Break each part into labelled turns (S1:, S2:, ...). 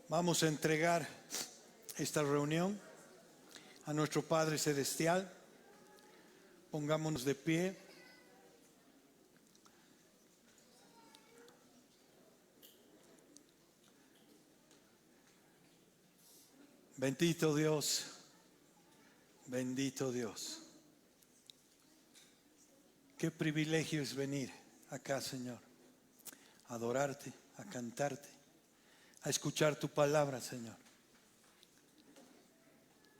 S1: Vamos a entregar esta reunión a nuestro Padre Celestial. Pongámonos de pie. Bendito Dios, bendito Dios. Qué privilegio es venir acá, Señor, a adorarte, a cantarte, a escuchar tu palabra, Señor.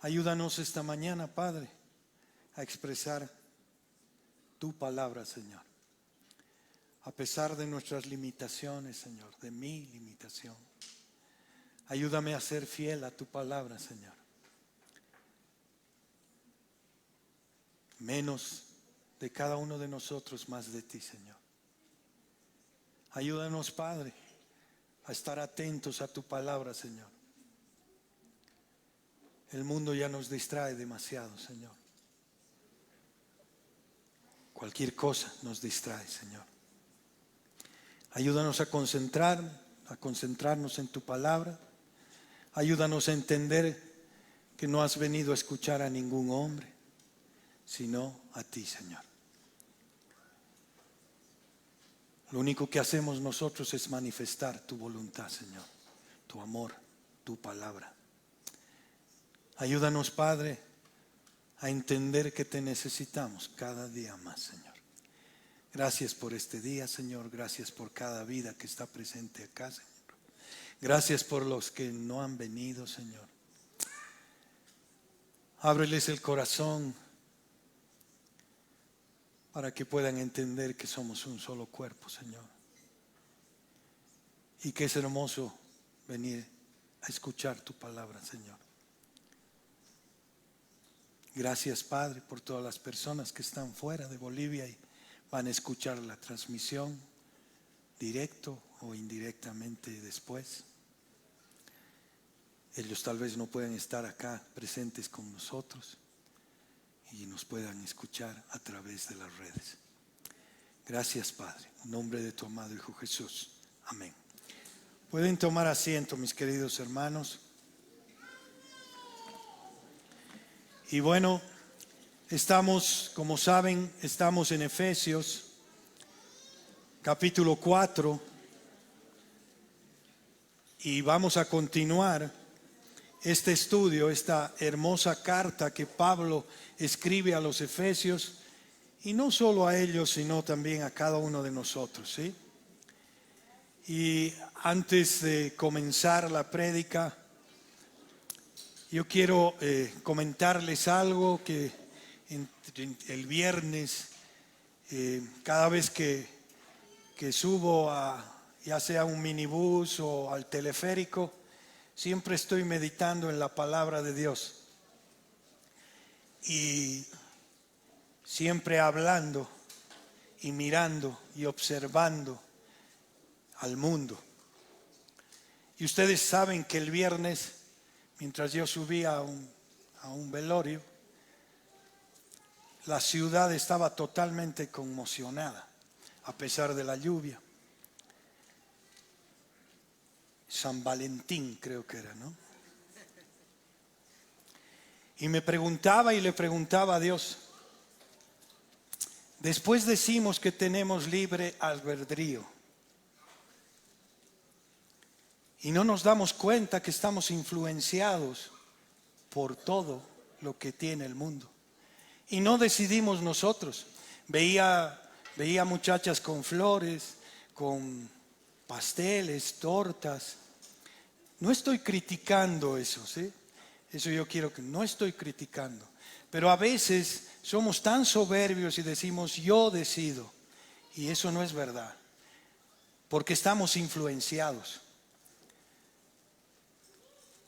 S1: Ayúdanos esta mañana, Padre, a expresar tu palabra, Señor. A pesar de nuestras limitaciones, Señor, de mi limitación. Ayúdame a ser fiel a tu palabra, Señor. Menos de cada uno de nosotros, más de ti, Señor. Ayúdanos, Padre, a estar atentos a tu palabra, Señor. El mundo ya nos distrae demasiado, Señor. Cualquier cosa nos distrae, Señor. Ayúdanos a concentrarnos en tu palabra. Ayúdanos a entender que no has venido a escuchar a ningún hombre, sino a ti, Señor. Lo único que hacemos nosotros es manifestar tu voluntad, Señor, tu amor, tu palabra. Ayúdanos, Padre, a entender que te necesitamos cada día más, Señor. Gracias por este día, Señor. Gracias por cada vida que está presente acá, Señor. Gracias por los que no han venido, Señor. Ábreles el corazón para que puedan entender que somos un solo cuerpo, Señor. Y que es hermoso venir a escuchar tu palabra, Señor. Gracias, Padre, por todas las personas que están fuera de Bolivia y van a escuchar la transmisión directo o indirectamente después. Ellos tal vez no puedan estar acá presentes con nosotros y nos puedan escuchar a través de las redes. Gracias, Padre, en nombre de tu amado Hijo Jesús. Amén. Pueden tomar asiento, mis queridos hermanos. Y bueno, como saben, estamos en Efesios, capítulo 4, y vamos a continuar este estudio, esta hermosa carta que Pablo escribe a los Efesios, y no solo a ellos, sino también a cada uno de nosotros, ¿sí? Y antes de comenzar la prédica, yo quiero comentarles algo que el viernes, cada vez que subo ya sea un minibús o al teleférico, siempre estoy meditando en la palabra de Dios y siempre hablando y mirando y observando al mundo. Y ustedes saben que el viernes, mientras yo subía a un velorio, la ciudad estaba totalmente conmocionada, a pesar de la lluvia. San Valentín creo que era, ¿no? Y me preguntaba y le preguntaba a Dios, después decimos que tenemos libre albedrío y no nos damos cuenta que estamos influenciados por todo lo que tiene el mundo. Y no decidimos nosotros. Veía muchachas con flores, con pasteles, tortas. No estoy criticando eso, ¿sí? Eso yo quiero que no estoy criticando. Pero a veces somos tan soberbios y decimos yo decido. Y eso no es verdad. Porque estamos influenciados.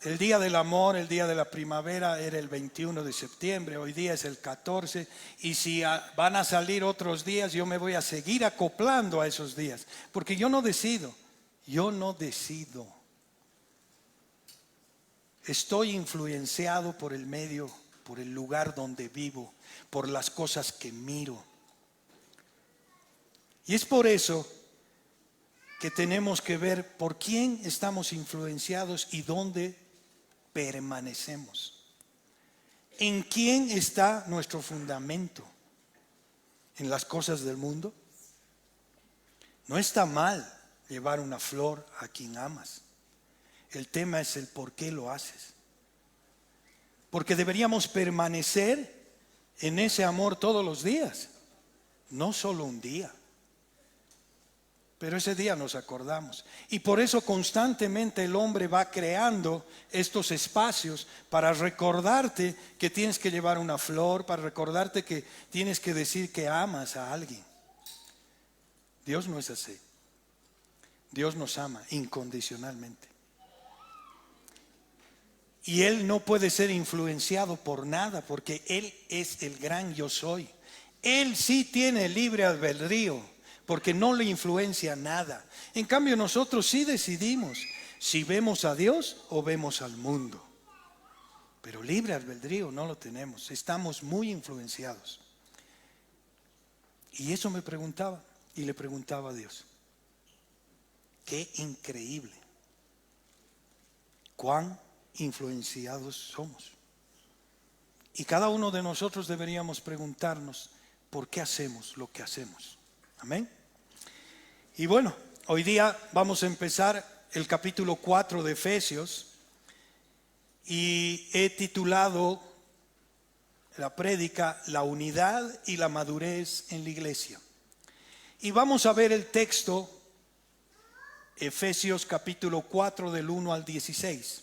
S1: El día del amor, el día de la primavera era el 21 de septiembre, hoy día es el 14, y si van a salir otros días, yo me voy a seguir acoplando a esos días, porque yo no decido. Estoy influenciado por el medio, por el lugar donde vivo, por las cosas que miro. Y es por eso que tenemos que ver por quién estamos influenciados y dónde permanecemos. ¿En quién está nuestro fundamento? ¿En las cosas del mundo? No está mal llevar una flor a quien amas. El tema es el por qué lo haces. Porque deberíamos permanecer en ese amor todos los días, no solo un día. Pero ese día nos acordamos. Y por eso constantemente el hombre va creando estos espacios para recordarte que tienes que llevar una flor, para recordarte que tienes que decir que amas a alguien. Dios no es así. Dios nos ama incondicionalmente. Y Él no puede ser influenciado por nada porque Él es el gran yo soy. Él sí tiene libre albedrío porque no le influencia nada. En cambio nosotros sí decidimos si vemos a Dios o vemos al mundo. Pero libre albedrío no lo tenemos, estamos muy influenciados. Y eso me preguntaba y le preguntaba a Dios. Qué increíble. Cuán influenciados somos. Y cada uno de nosotros deberíamos preguntarnos por qué hacemos lo que hacemos. Amén. Y bueno, hoy día vamos a empezar el capítulo 4 de Efesios y he titulado la prédica La unidad y la madurez en la iglesia. Y vamos a ver el texto Efesios capítulo 4 del 1 al 16.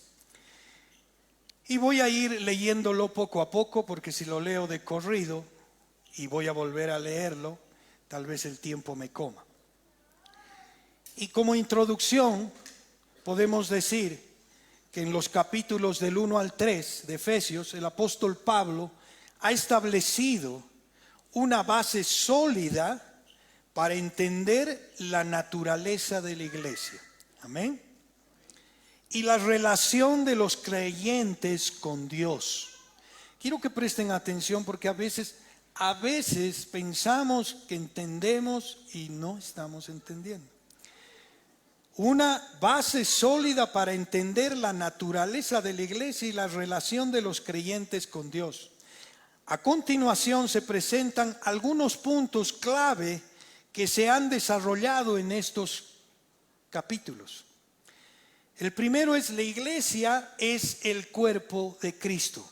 S1: Y voy a ir leyéndolo poco a poco porque si lo leo de corrido y voy a volver a leerlo, tal vez el tiempo me coma. Y como introducción podemos decir que en los capítulos del 1 al 3 de Efesios el apóstol Pablo ha establecido una base sólida para entender la naturaleza de la iglesia. Amén. Y la relación de los creyentes con Dios. Quiero que presten atención porque a veces pensamos que entendemos y no estamos entendiendo. Una base sólida para entender la naturaleza de la iglesia y la relación de los creyentes con Dios. A continuación se presentan algunos puntos clave que se han desarrollado en estos capítulos. El primero es: la iglesia es el cuerpo de Cristo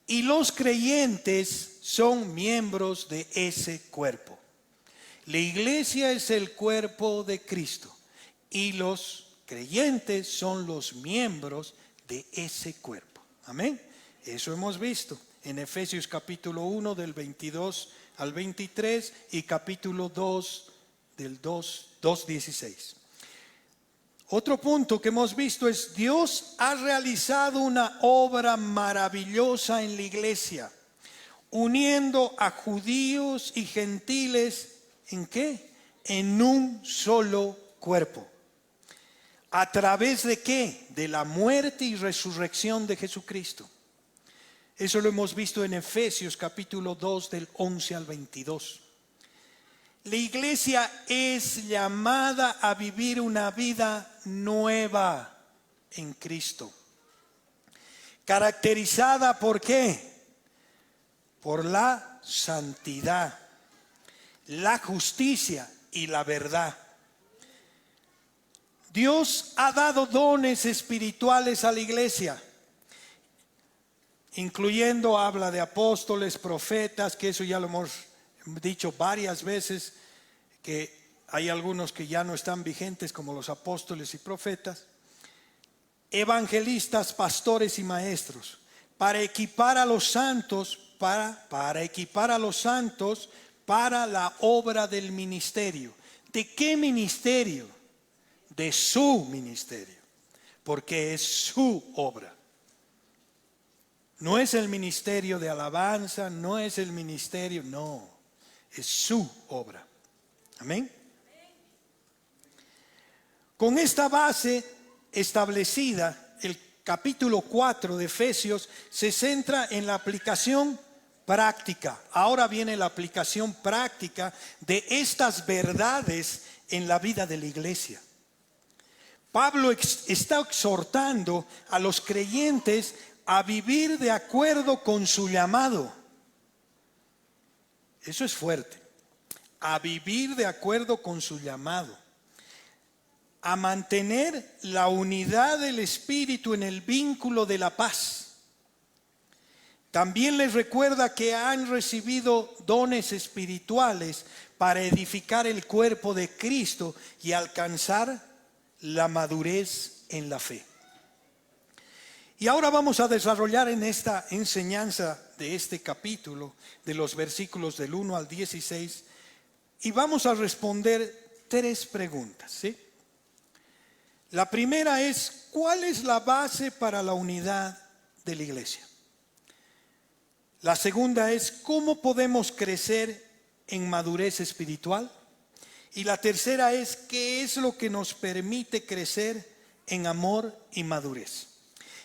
S1: y los creyentes son miembros de ese cuerpo. La iglesia es el cuerpo de Cristo y los creyentes son los miembros de ese cuerpo. Amén. Eso hemos visto en Efesios capítulo 1 del 22 al 23 y capítulo 2 del 2:16. Otro punto que hemos visto es: Dios ha realizado una obra maravillosa en la iglesia, uniendo a judíos y gentiles, ¿en qué? En un solo cuerpo. ¿A través de qué? De la muerte y resurrección de Jesucristo. Eso lo hemos visto en Efesios capítulo 2 del 11 al 22. La iglesia es llamada a vivir una vida nueva en Cristo. Caracterizada ¿por qué? Por la santidad, la justicia y la verdad. Dios ha dado dones espirituales a la iglesia, incluyendo, habla de apóstoles, profetas, que eso ya lo hemos dicho varias veces, que hay algunos que ya no están vigentes como los apóstoles y profetas, evangelistas, pastores y maestros, para equipar a los santos, para equipar a los santos para la obra del ministerio. ¿De qué ministerio? De su ministerio, porque es su obra. No es el ministerio de alabanza, no es el ministerio, no, es su obra. Amén. Con esta base establecida, el capítulo 4 de Efesios se centra en la aplicación práctica. Ahora viene la aplicación práctica de estas verdades en la vida de la iglesia. Pablo está exhortando a los creyentes a vivir de acuerdo con su llamado. Eso es fuerte. A vivir de acuerdo con su llamado. A mantener la unidad del Espíritu en el vínculo de la paz. También les recuerda que han recibido dones espirituales para edificar el cuerpo de Cristo y alcanzar la madurez en la fe. Y ahora vamos a desarrollar en esta enseñanza de este capítulo, de los versículos del 1 al 16, y vamos a responder 3 preguntas, ¿sí? La primera es, ¿cuál es la base para la unidad de la iglesia? La segunda es, ¿cómo podemos crecer en madurez espiritual? Y la tercera es, ¿qué es lo que nos permite crecer en amor y madurez?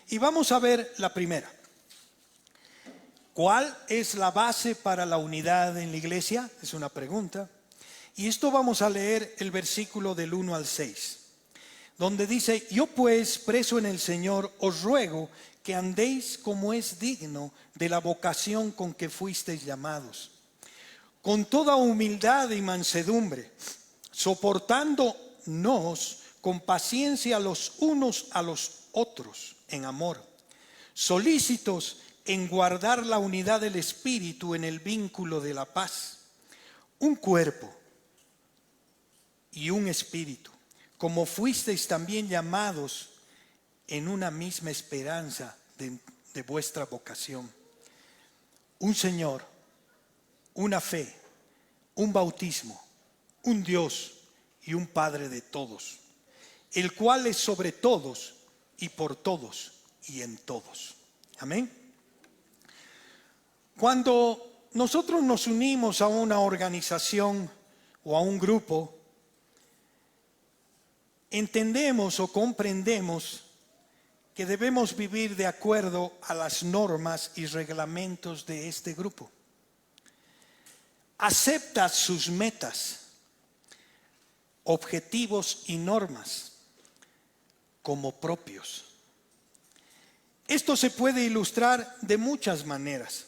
S1: Y vamos a ver la primera. ¿Cuál es la base para la unidad en la iglesia? Es una pregunta. Y esto vamos a leer el versículo del 1 al 6, donde dice, yo pues, preso en el Señor, os ruego que andéis como es digno de la vocación con que fuisteis llamados, con toda humildad y mansedumbre, soportándonos con paciencia los unos a los otros en amor, solícitos en guardar la unidad del Espíritu en el vínculo de la paz, un cuerpo y un espíritu, como fuisteis también llamados en una misma esperanza de vuestra vocación, un Señor, una fe, un bautismo, un Dios y un Padre de todos, el cual es sobre todos y por todos y en todos. Amén. Cuando nosotros nos unimos a una organización o a un grupo, entendemos o comprendemos que debemos vivir de acuerdo a las normas y reglamentos de este grupo. Acepta sus metas, objetivos y normas como propios. Esto se puede ilustrar de muchas maneras.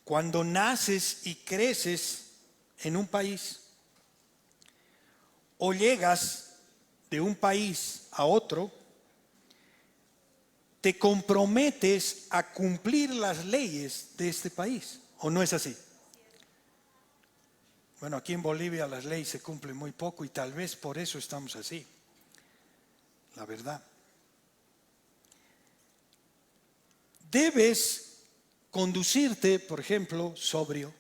S1: Cuando naces y creces en un país o llegas de un país a otro, te comprometes a cumplir las leyes de este país, ¿o no es así? Bueno, aquí en Bolivia las leyes se cumplen muy poco y tal vez por eso estamos así, la verdad. Debes conducirte, por ejemplo, sobrio,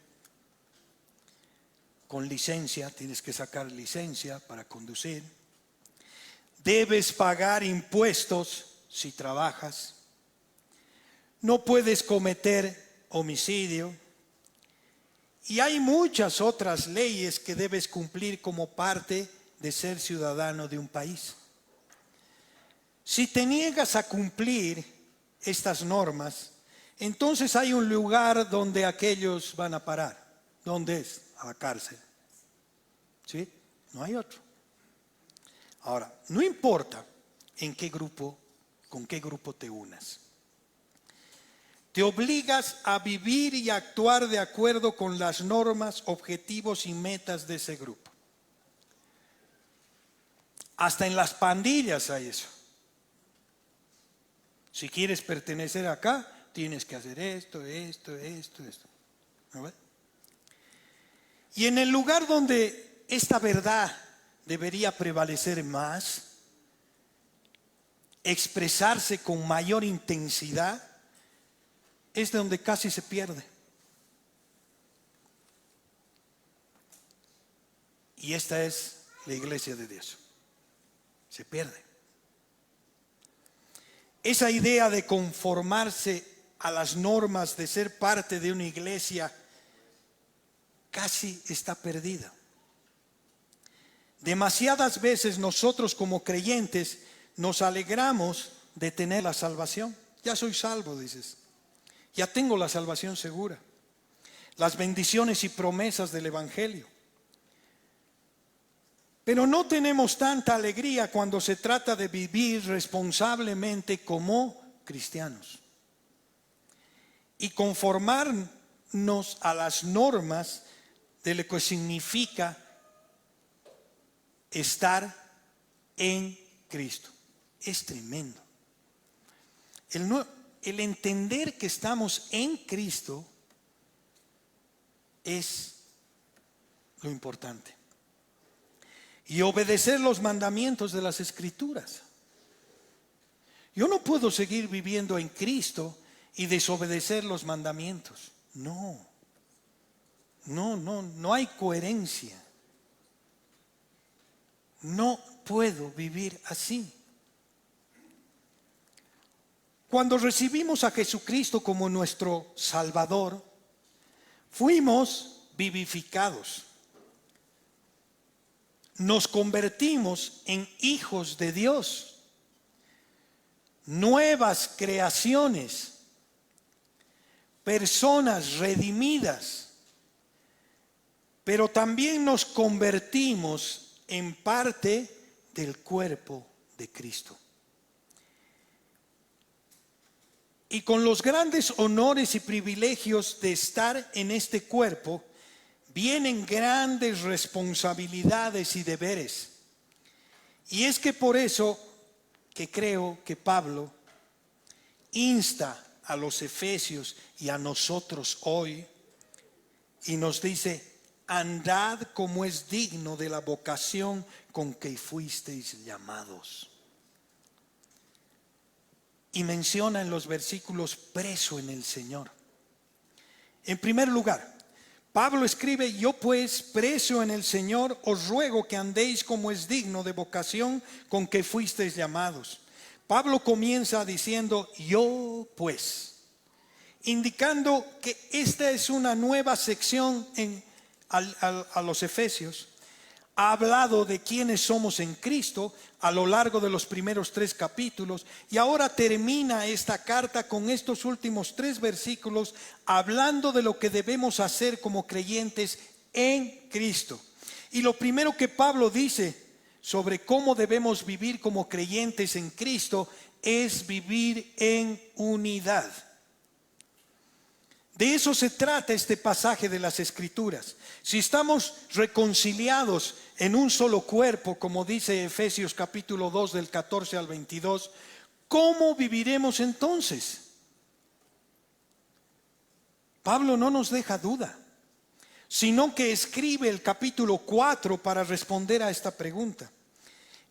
S1: con licencia, tienes que sacar licencia para conducir. Debes pagar impuestos si trabajas. No puedes cometer homicidio. Y hay muchas otras leyes que debes cumplir como parte de ser ciudadano de un país. Si te niegas a cumplir estas normas, entonces hay un lugar donde aquellos van a parar. ¿Dónde es? A la cárcel. ¿Sí? No hay otro. Ahora, no importa en qué grupo, con qué grupo te unas. Te obligas a vivir y actuar de acuerdo con las normas, objetivos y metas de ese grupo. Hasta en las pandillas hay eso. Si quieres pertenecer acá, tienes que hacer esto. ¿No ves? Y en el lugar donde esta verdad debería prevalecer más, expresarse con mayor intensidad, es donde casi se pierde. Y esta es la iglesia de Dios. Se pierde. Esa idea de conformarse a las normas de ser parte de una iglesia casi está perdida. Demasiadas veces nosotros como creyentes nos alegramos de tener la salvación. Ya soy salvo, dices. Ya tengo la salvación segura. Las bendiciones y promesas del Evangelio. Pero no tenemos tanta alegría cuando se trata de vivir responsablemente como cristianos y conformarnos a las normas de lo que significa estar en Cristo. Es tremendo. El entender que estamos en Cristo es lo importante. Y obedecer los mandamientos de las Escrituras. Yo no puedo seguir viviendo en Cristo y desobedecer los mandamientos. No hay coherencia. No puedo vivir así. Cuando recibimos a Jesucristo como nuestro Salvador, fuimos vivificados. Nos convertimos en hijos de Dios, nuevas creaciones, personas redimidas, pero también nos convertimos en parte del cuerpo de Cristo. Y con los grandes honores y privilegios de estar en este cuerpo, vienen grandes responsabilidades y deberes. Y es que por eso que creo que Pablo insta a los efesios y a nosotros hoy y nos dice: andad como es digno de la vocación con que fuisteis llamados. Y menciona en los versículos preso en el Señor. En primer lugar, Pablo escribe: yo pues, preso en el Señor, os ruego que andéis como es digno de vocación con que fuisteis llamados. Pablo comienza diciendo yo pues, indicando que esta es una nueva sección a los Efesios. Ha hablado de quiénes somos en Cristo a lo largo de los primeros 3 capítulos y ahora termina esta carta con estos últimos 3 versículos hablando de lo que debemos hacer como creyentes en Cristo. Y lo primero que Pablo dice sobre cómo debemos vivir como creyentes en Cristo es vivir en unidad. De eso se trata este pasaje de las Escrituras. Si estamos reconciliados en un solo cuerpo, como dice Efesios capítulo 2 del 14 al 22, ¿cómo viviremos entonces? Pablo no nos deja duda, sino que escribe el capítulo 4 para responder a esta pregunta.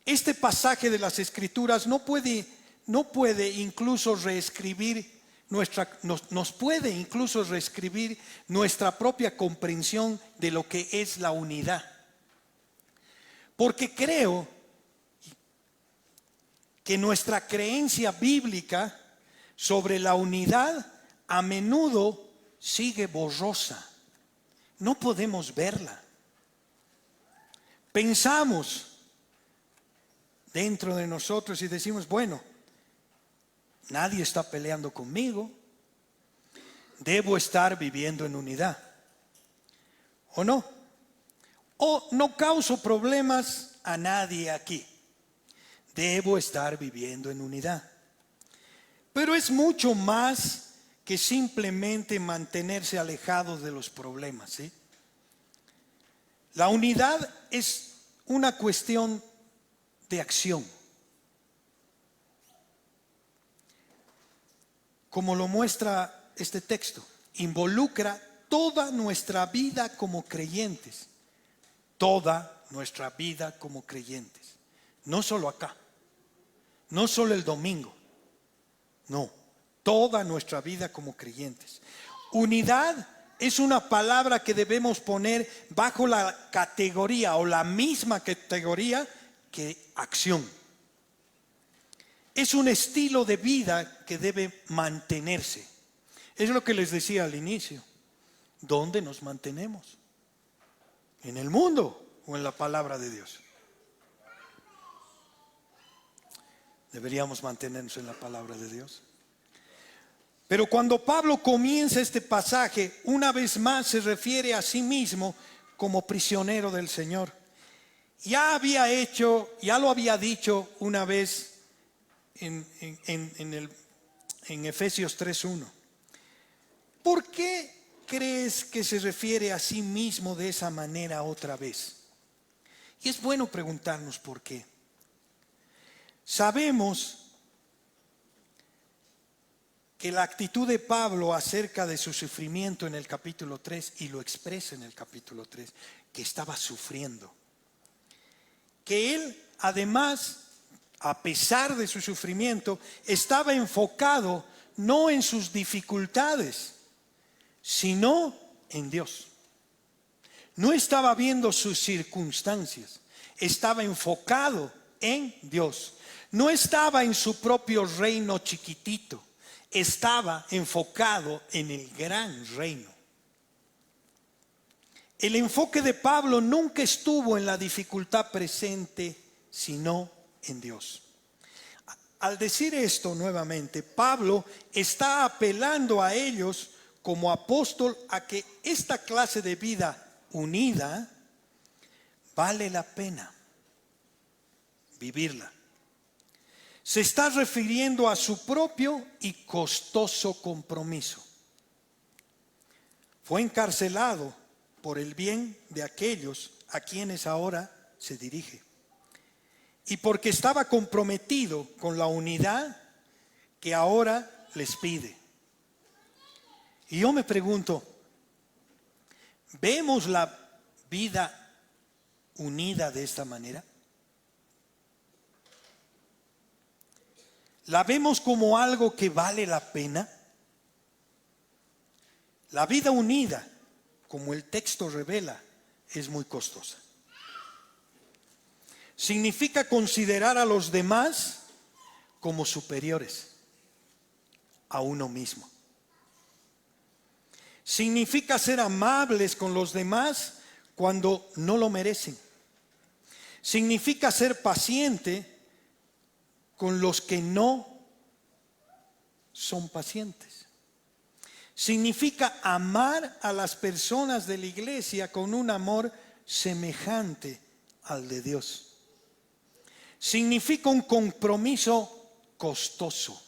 S1: Este pasaje de las Escrituras no puede incluso reescribir nos puede incluso reescribir nuestra propia comprensión de lo que es la unidad. Porque creo que nuestra creencia bíblica sobre la unidad a menudo sigue borrosa. No podemos verla. Pensamos dentro de nosotros y decimos: bueno, nadie está peleando conmigo, debo estar viviendo en unidad. ¿O no? O no causo problemas a nadie aquí, debo estar viviendo en unidad. Pero es mucho más que simplemente mantenerse alejados de los problemas, ¿sí? La unidad es una cuestión de acción. Como lo muestra este texto, involucra toda nuestra vida como creyentes. Toda nuestra vida como creyentes. No solo acá, no solo el domingo, no, toda nuestra vida como creyentes. Unidad es una palabra que debemos poner bajo la categoría o la misma categoría que acción. Es un estilo de vida que debe mantenerse. Es lo que les decía al inicio. ¿Dónde nos mantenemos? ¿En el mundo o en la palabra de Dios? Deberíamos mantenernos en la palabra de Dios. Pero cuando Pablo comienza este pasaje, una vez más se refiere a sí mismo como prisionero del Señor. ya lo había dicho una vez en Efesios 3:1. ¿Por qué crees que se refiere a sí mismo de esa manera otra vez? Y es bueno preguntarnos por qué. Sabemos que la actitud de Pablo acerca de su sufrimiento en el capítulo 3, y lo expresa en el capítulo 3, que estaba sufriendo. Que él, además, a pesar de su sufrimiento, estaba enfocado no en sus dificultades, sino en Dios. No estaba viendo sus circunstancias, estaba enfocado en Dios. No estaba en su propio reino chiquitito, estaba enfocado en el gran reino. El enfoque de Pablo nunca estuvo en la dificultad presente, sino en Dios. Al decir esto nuevamente, Pablo está apelando a ellos como apóstol a que esta clase de vida unida vale la pena vivirla. Se está refiriendo a su propio y costoso compromiso. Fue encarcelado por el bien de aquellos a quienes ahora se dirige. Y porque estaba comprometido con la unidad que ahora les pide. Y yo me pregunto, ¿vemos la vida unida de esta manera? ¿La vemos como algo que vale la pena? La vida unida, como el texto revela, es muy costosa. Significa considerar a los demás como superiores a uno mismo. Significa ser amables con los demás cuando no lo merecen. Significa ser paciente con los que no son pacientes. Significa amar a las personas de la iglesia con un amor semejante al de Dios. Significa un compromiso costoso.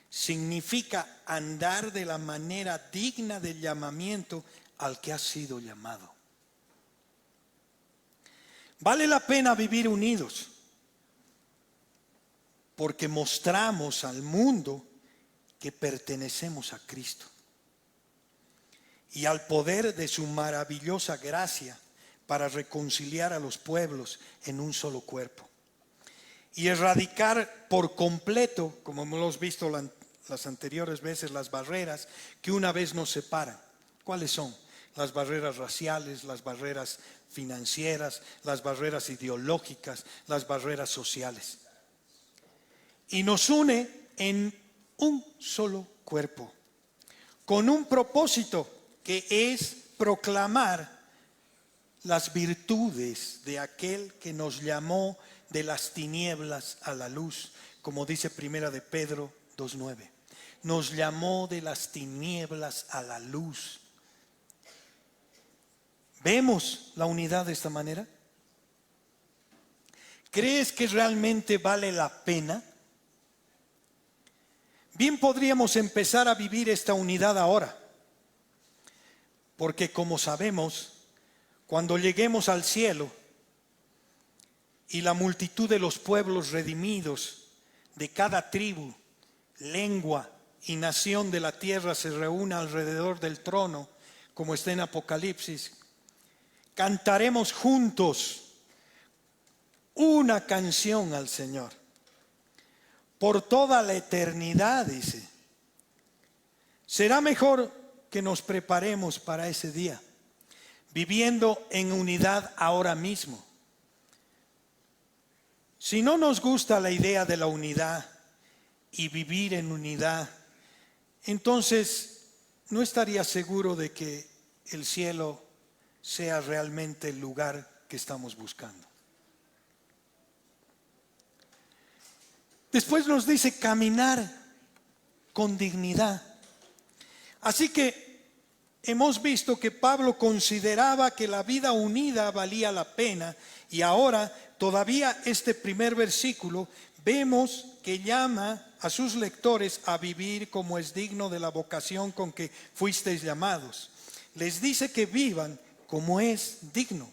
S1: Significa andar de la manera digna del llamamiento al que has sido llamado. Vale la pena vivir unidos, porque mostramos al mundo que pertenecemos a Cristo y al poder de su maravillosa gracia para reconciliar a los pueblos en un solo cuerpo y erradicar por completo, como hemos visto las anteriores veces, las barreras que una vez nos separan. ¿Cuáles son? Las barreras raciales, las barreras financieras, las barreras ideológicas, las barreras sociales. Y nos une en un solo cuerpo, con un propósito que es proclamar las virtudes de aquel que nos llamó de las tinieblas a la luz, como dice Primera de Pedro 2:9. Nos llamó de las tinieblas a la luz. ¿Vemos la unidad de esta manera? ¿Crees que realmente vale la pena? Bien, podríamos empezar a vivir esta unidad ahora, porque como sabemos, cuando lleguemos al cielo y la multitud de los pueblos redimidos de cada tribu, lengua y nación de la tierra se reúna alrededor del trono, como está en Apocalipsis, cantaremos juntos una canción al Señor. Por toda la eternidad, dice. Será mejor que nos preparemos para ese día, viviendo en unidad ahora mismo. Si no nos gusta la idea de la unidad y vivir en unidad, entonces no estaría seguro de que el cielo sea realmente el lugar que estamos buscando. Después nos dice caminar con dignidad. Así que hemos visto que Pablo consideraba que la vida unida valía la pena, y ahora todavía este primer versículo vemos que llama a sus lectores a vivir como es digno de la vocación con que fuisteis llamados. Les dice que vivan como es digno.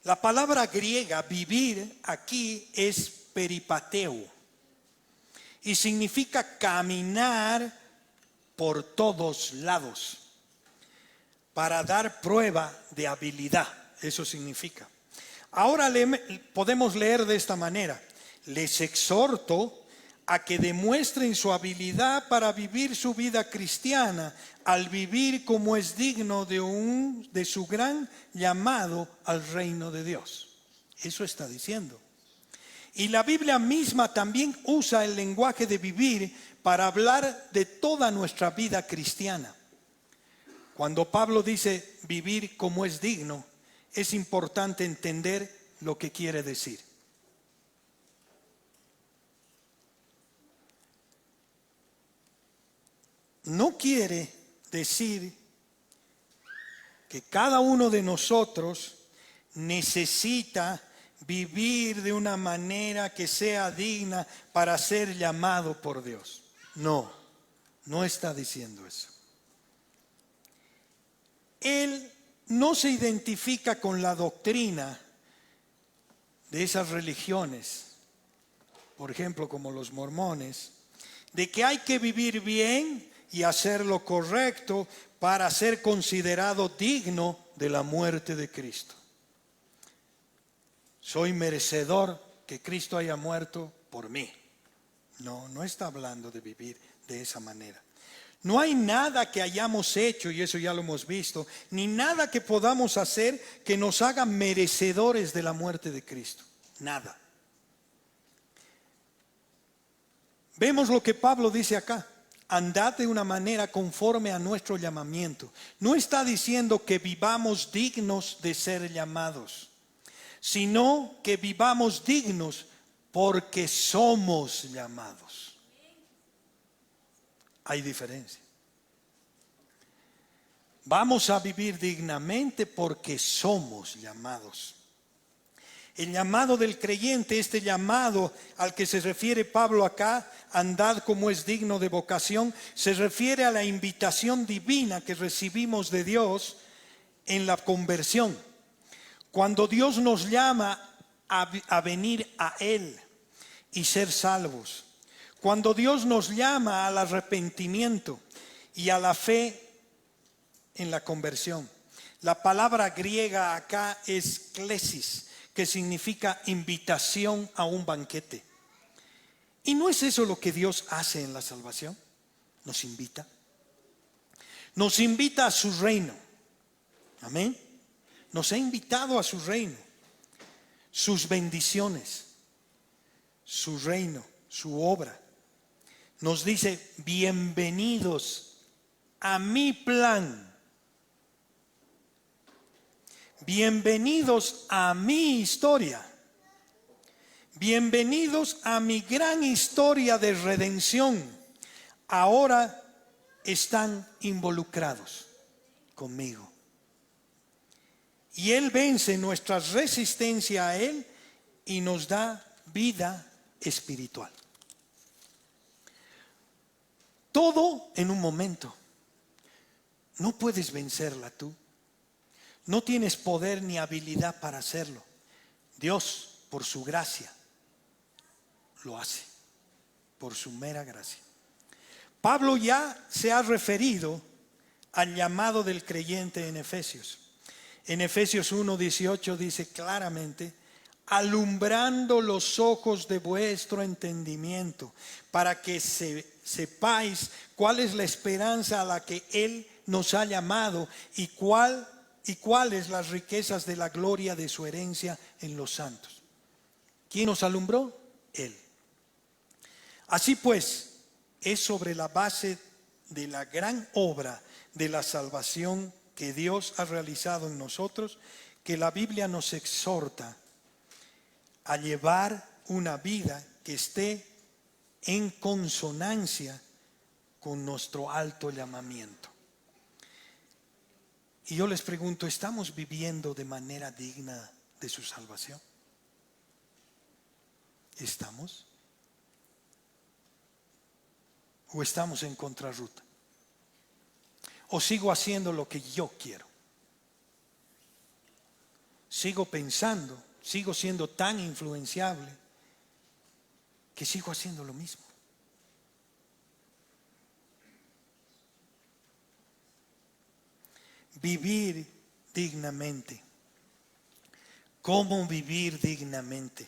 S1: La palabra griega vivir aquí es peripateo y significa caminar por todos lados para dar prueba de habilidad. Eso significa. Ahora podemos leer de esta manera: les exhorto a que demuestren su habilidad para vivir su vida cristiana, al vivir como es digno de su gran llamado al reino de Dios. Eso está diciendo. Y la Biblia misma también usa el lenguaje de vivir para hablar de toda nuestra vida cristiana. Cuando Pablo dice vivir como es digno, es importante entender lo que quiere decir. No quiere decir que cada uno de nosotros necesita vivir de una manera que sea digna para ser llamado por Dios. No, no está diciendo eso. Él no se identifica con la doctrina de esas religiones, por ejemplo, como los mormones, de que hay que vivir bien y hacer lo correcto para ser considerado digno de la muerte de Cristo. Soy merecedor que Cristo haya muerto por mí. No, no está hablando de vivir de esa manera. No hay nada que hayamos hecho, y eso ya lo hemos visto, ni nada que podamos hacer que nos haga merecedores de la muerte de Cristo. Nada. Vemos lo que Pablo dice acá: andad de una manera conforme a nuestro llamamiento. No está diciendo que vivamos dignos de ser llamados, sino que vivamos dignos porque somos llamados. Hay diferencia. Vamos a vivir dignamente porque somos llamados. El llamado del creyente, este llamado al que se refiere Pablo acá, andad como es digno de vocación, se refiere a la invitación divina que recibimos de Dios en la conversión. Cuando Dios nos llama a venir a Él y ser salvos. Cuando Dios nos llama al arrepentimiento y a la fe en la conversión. La palabra griega acá es klesis, que significa invitación a un banquete. ¿Y no es eso lo que Dios hace en la salvación? Nos invita. Nos invita a su reino. Amén. Nos ha invitado a su reino, sus bendiciones, su reino, su obra. Nos dice: bienvenidos a mi plan. Bienvenidos a mi historia. Bienvenidos a mi gran historia de redención. Ahora están involucrados conmigo. Y Él vence nuestra resistencia a Él y nos da vida espiritual. Todo en un momento. No puedes vencerla tú. No tienes poder ni habilidad para hacerlo. Dios, por su gracia, lo hace. Por su mera gracia. Pablo ya se ha referido al llamado del creyente en Efesios. En Efesios 1:18 dice claramente: alumbrando los ojos de vuestro entendimiento, para que sepáis cuál es la esperanza a la que Él nos ha llamado y cuáles las riquezas de la gloria de su herencia en los santos. ¿Quién nos alumbró? Él. Así pues, es sobre la base de la gran obra de la salvación que Dios ha realizado en nosotros que la Biblia nos exhorta a llevar una vida que esté en consonancia con nuestro alto llamamiento. Y yo les pregunto, ¿estamos viviendo de manera digna de su salvación? ¿Estamos? ¿O estamos en contrarruta? ¿O sigo haciendo lo que yo quiero? Sigo pensando, sigo siendo tan influenciable que sigo haciendo lo mismo. Vivir dignamente. ¿Cómo vivir dignamente?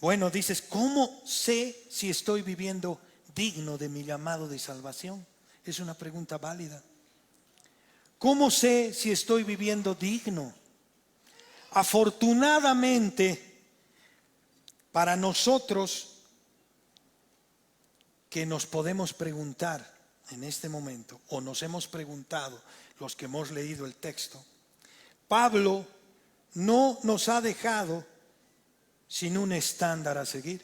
S1: Bueno, dices, ¿cómo sé si estoy viviendo digno de mi llamado de salvación? Es una pregunta válida. ¿Cómo sé si estoy viviendo digno? Afortunadamente, para nosotros que nos podemos preguntar en este momento, o nos hemos preguntado los que hemos leído el texto, Pablo no nos ha dejado sin un estándar a seguir.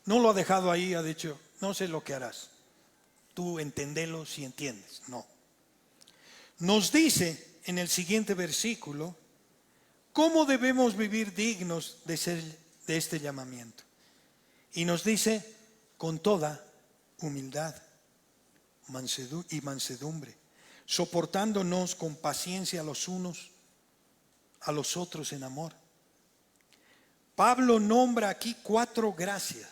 S1: No lo ha dejado ahí, ha dicho, no sé lo que harás, tú entendelo si entiendes. No. Nos dice en el siguiente versículo cómo debemos vivir dignos de este llamamiento. Y nos dice, con toda humildad y mansedumbre, soportándonos con paciencia los unos a los otros en amor. Pablo nombra aquí 4 gracias: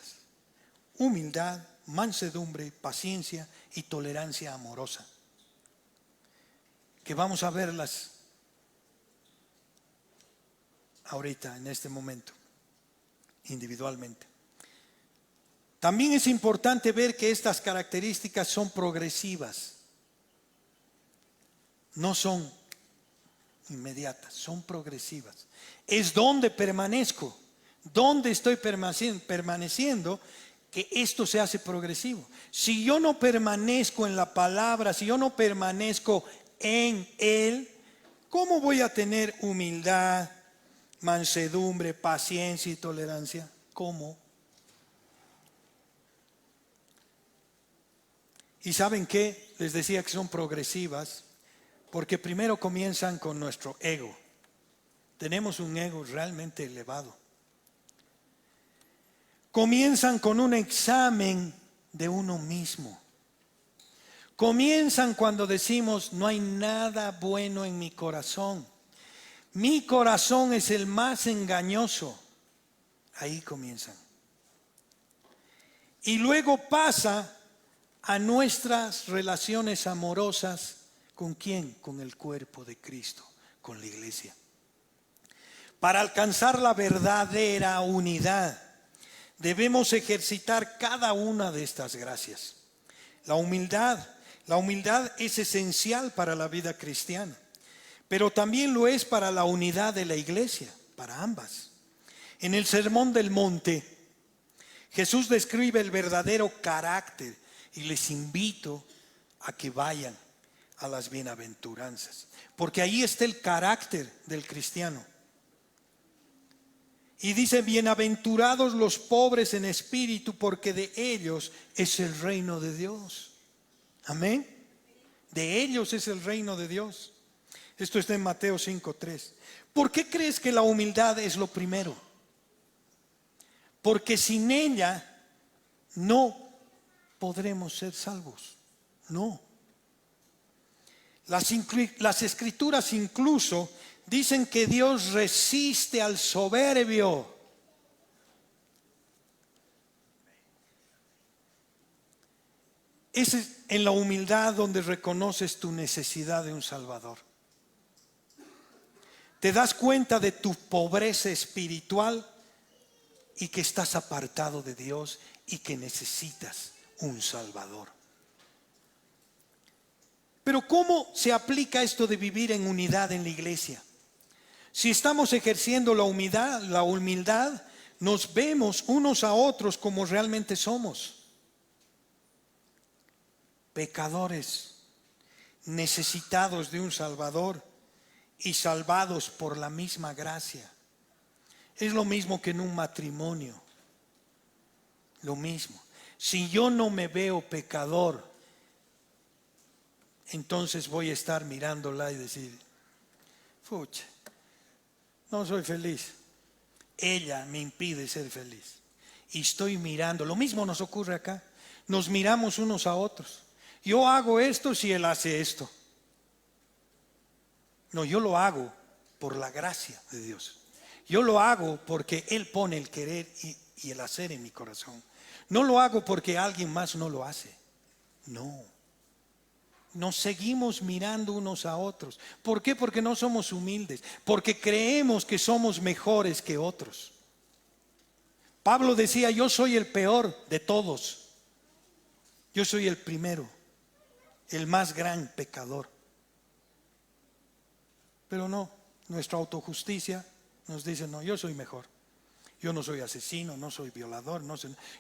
S1: humildad, mansedumbre, paciencia y tolerancia amorosa, que vamos a verlas ahorita, en este momento, individualmente. También es importante ver que estas características son progresivas, no son inmediatas, son progresivas. Es donde permanezco, donde estoy permaneciendo, que esto se hace progresivo. Si yo no permanezco en la palabra, si yo no permanezco en Él, ¿cómo voy a tener humildad, mansedumbre, paciencia y tolerancia? ¿Cómo? ¿Y saben qué? Les decía que son progresivas, porque primero comienzan con nuestro ego. Tenemos un ego realmente elevado. Comienzan con un examen de uno mismo. Comienzan cuando decimos, no hay nada bueno en mi corazón. Mi corazón es el más engañoso. Ahí comienzan. Y luego pasa a nuestras relaciones amorosas. ¿Con quién? Con el cuerpo de Cristo, con la iglesia. Para alcanzar la verdadera unidad, debemos ejercitar cada una de estas gracias. La humildad es esencial para la vida cristiana, pero también lo es para la unidad de la iglesia, para ambas. En el Sermón del Monte, Jesús describe el verdadero carácter y les invito a que vayan a las bienaventuranzas, porque ahí está el carácter del cristiano. Y dice, bienaventurados los pobres en espíritu, porque de ellos es el reino de Dios. Amén. De ellos es el reino de Dios. Esto está en Mateo 5:3. ¿Por qué crees que la humildad es lo primero? Porque sin ella no podremos ser salvos. No. Las escrituras incluso dicen que Dios resiste al soberbio. Es en la humildad donde reconoces tu necesidad de un Salvador. Te das cuenta de tu pobreza espiritual y que estás apartado de Dios y que necesitas un Salvador. Pero ¿cómo se aplica esto de vivir en unidad en la iglesia? Si estamos ejerciendo la humildad, nos vemos unos a otros como realmente somos. Pecadores, necesitados de un Salvador y salvados por la misma gracia. Es lo mismo que en un matrimonio. Lo mismo. Si yo no me veo pecador entonces voy a estar mirándola y decir, pucha, no soy feliz. Ella me impide ser feliz. Y estoy mirando, lo mismo nos ocurre acá. Nos miramos unos a otros. Yo hago esto si él hace esto. No, yo lo hago por la gracia de Dios. Yo lo hago porque Él pone el querer y el hacer en mi corazón. No lo hago porque alguien más no lo hace. No. Nos seguimos mirando unos a otros. ¿Por qué? Porque no somos humildes. Porque creemos que somos mejores que otros. Pablo decía, yo soy el peor de todos. Yo soy el primero, el más gran pecador. Pero no, nuestra autojusticia nos dice, no, yo soy mejor. Yo no soy asesino, no soy violador,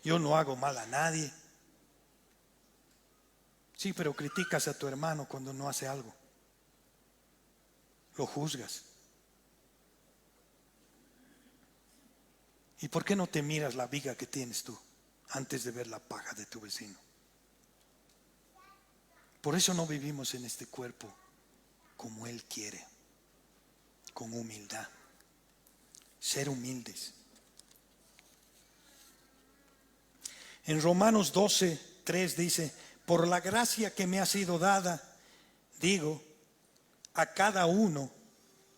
S1: yo no hago mal a nadie. Sí, pero criticas a tu hermano cuando no hace algo. Lo juzgas. ¿Y por qué no te miras la viga que tienes tú antes de ver la paja de tu vecino? Por eso no vivimos en este cuerpo como Él quiere, con humildad. Ser humildes. En Romanos 12:3 dice, por la gracia que me ha sido dada, digo a cada uno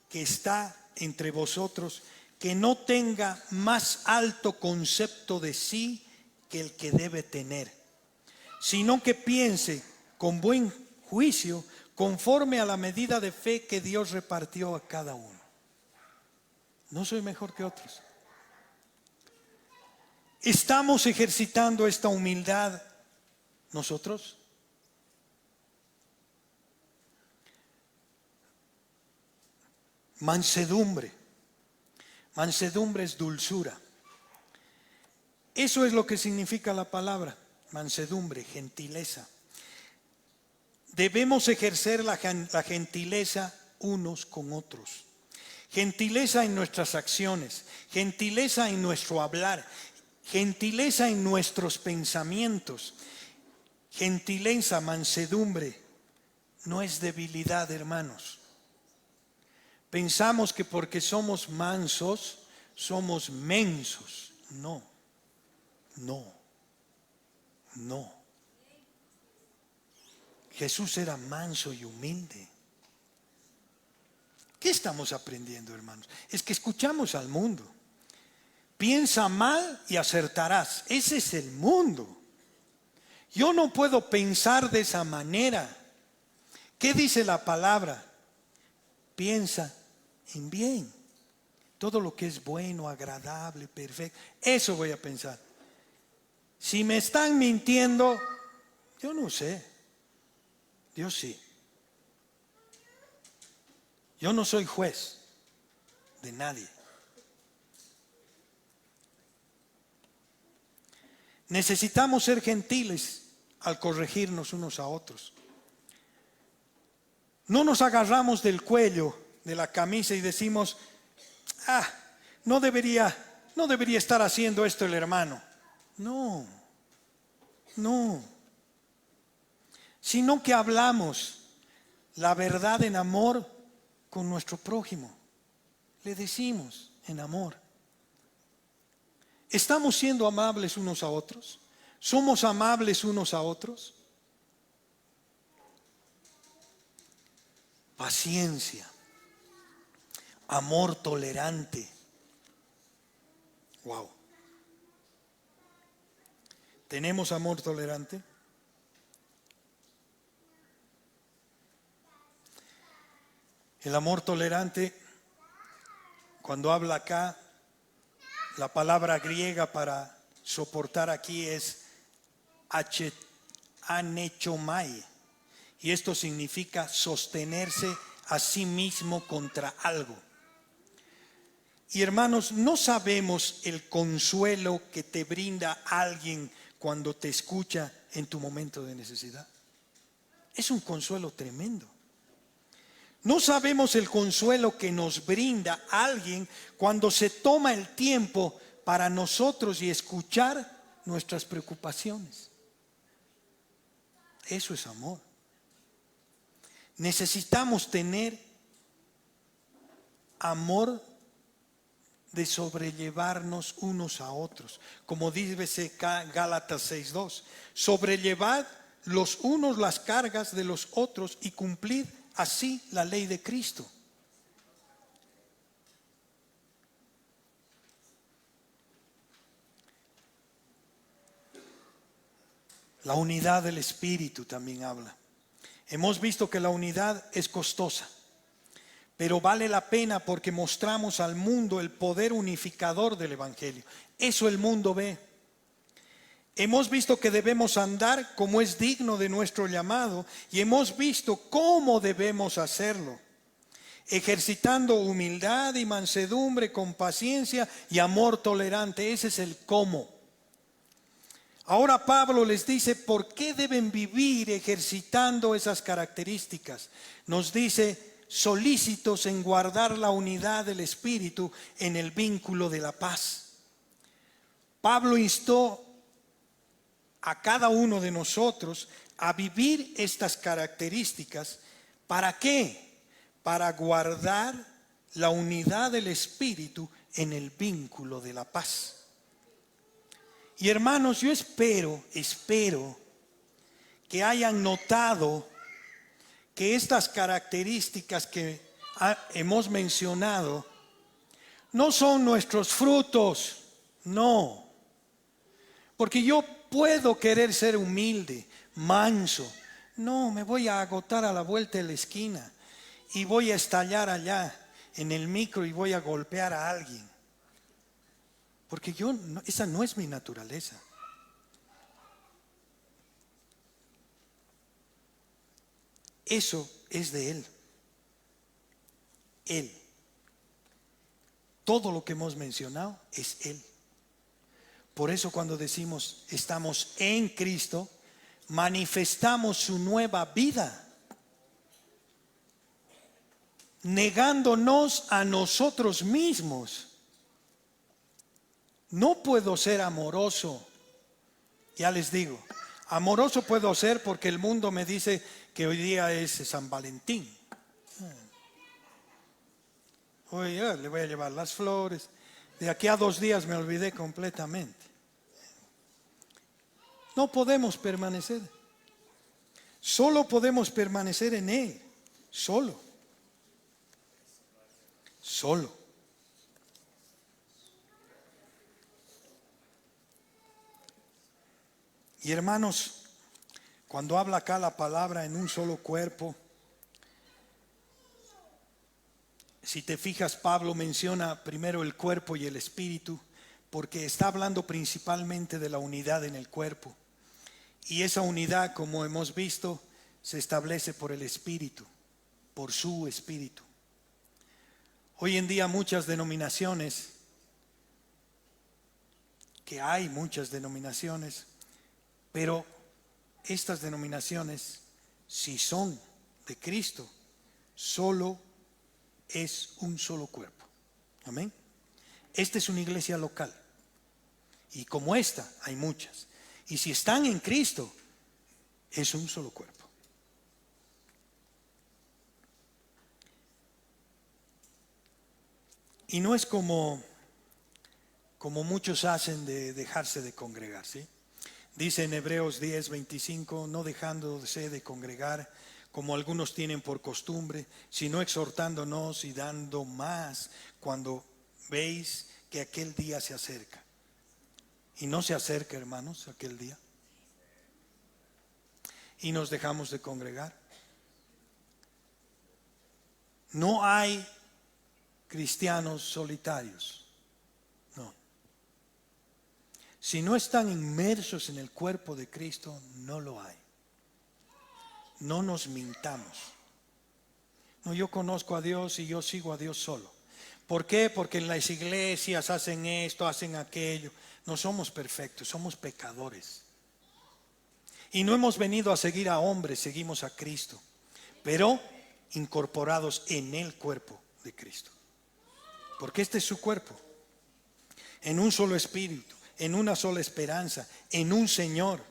S1: que está entre vosotros, que no tenga más alto concepto de sí que el que debe tener, sino que piense con buen juicio conforme a la medida de fe que Dios repartió a cada uno. No soy mejor que otros. ¿Estamos ejercitando esta humildad nosotros? Mansedumbre. Mansedumbre es dulzura. Eso es lo que significa la palabra mansedumbre, gentileza. Debemos ejercer la gentileza unos con otros. Gentileza en nuestras acciones, gentileza en nuestro hablar, gentileza en nuestros pensamientos. Gentileza, mansedumbre, no es debilidad, hermanos. Pensamos que porque somos mansos, somos mensos. No, no, no. Jesús era manso y humilde. ¿Qué estamos aprendiendo, hermanos? Es que escuchamos al mundo. Piensa mal y acertarás. Ese es el mundo. Yo no puedo pensar de esa manera. ¿Qué dice la palabra? Piensa en bien. Todo lo que es bueno, agradable, perfecto. Eso voy a pensar. Si me están mintiendo, yo no sé. Dios sí. Yo no soy juez de nadie. Necesitamos ser gentiles al corregirnos unos a otros. No nos agarramos del cuello de la camisa y decimos, no debería estar haciendo esto el hermano. No, no. Sino que hablamos la verdad en amor con nuestro prójimo. Le decimos en amor. ¿Estamos siendo amables unos a otros? ¿Somos amables unos a otros? Paciencia, amor tolerante. Wow. ¿Tenemos amor tolerante? El amor tolerante, cuando habla acá, la palabra griega para soportar aquí es anechomai. Y esto significa sostenerse a sí mismo contra algo. Y hermanos, no sabemos el consuelo que te brinda alguien cuando te escucha en tu momento de necesidad. Es un consuelo tremendo. No sabemos el consuelo que nos brinda alguien cuando se toma el tiempo para nosotros y escuchar nuestras preocupaciones. Eso es amor. necesitamos tener amor de sobrellevarnos unos a otros, como dice Gálatas 6:2, sobrellevad los unos las cargas de los otros y cumplid así la ley de Cristo. La unidad del Espíritu también habla. Hemos visto que la unidad es costosa, pero vale la pena porque mostramos al mundo el poder unificador del Evangelio. Eso el mundo ve. Hemos visto que debemos andar como es digno de nuestro llamado y hemos visto cómo debemos hacerlo, ejercitando humildad y mansedumbre con paciencia y amor tolerante. Ese es el cómo. Ahora Pablo les dice por qué deben vivir ejercitando esas características. Nos dice: solícitos en guardar la unidad del Espíritu en el vínculo de la paz. Pablo instó a cada uno de nosotros a vivir estas características. ¿Para qué? Para guardar la unidad del Espíritu en el vínculo de la paz. Y hermanos, yo espero que hayan notado que estas características que hemos mencionado no son nuestros frutos, no. Porque yo puedo querer ser humilde, manso. No, me voy a agotar a la vuelta de la esquina y voy a estallar allá en el micro y voy a golpear a alguien. Porque esa no es mi naturaleza. Eso es de Él. Él. Todo lo que hemos mencionado es Él. Por eso cuando decimos estamos en Cristo, manifestamos su nueva vida, negándonos a nosotros mismos. No puedo ser amoroso, ya les digo, amoroso puedo ser porque el mundo me dice que hoy día es San Valentín. Hoy le voy a llevar las flores. De aquí a 2 días me olvidé completamente. No podemos permanecer. Solo podemos permanecer en Él. Solo. Y hermanos, cuando habla acá la palabra en un solo cuerpo, si te fijas, Pablo menciona primero el cuerpo y el espíritu, porque está hablando principalmente de la unidad en el cuerpo. Y esa unidad, como hemos visto, se establece por el Espíritu, por su Espíritu. Hoy en día muchas denominaciones, que hay muchas denominaciones, pero estas denominaciones, si son de Cristo, solo es un solo cuerpo. Amén. Esta es una iglesia local. Y como esta, hay muchas. Y si están en Cristo, es un solo cuerpo. Y no es como muchos hacen de dejarse de congregar, ¿sí? Dice en Hebreos 10:25, no dejándose de congregar, como algunos tienen por costumbre, sino exhortándonos y dando más cuando veis que aquel día se acerca. Y no se acerca, hermanos, aquel día. Y nos dejamos de congregar. No hay cristianos solitarios. No. Si no están inmersos en el cuerpo de Cristo, no lo hay. No nos mintamos. No, yo conozco a Dios y yo sigo a Dios solo. ¿Por qué? Porque en las iglesias hacen esto, hacen aquello. No somos perfectos, somos pecadores. Y no hemos venido a seguir a hombres, seguimos a Cristo, pero incorporados en el cuerpo de Cristo. Porque este es su cuerpo, en un solo espíritu, en una sola esperanza, en un Señor,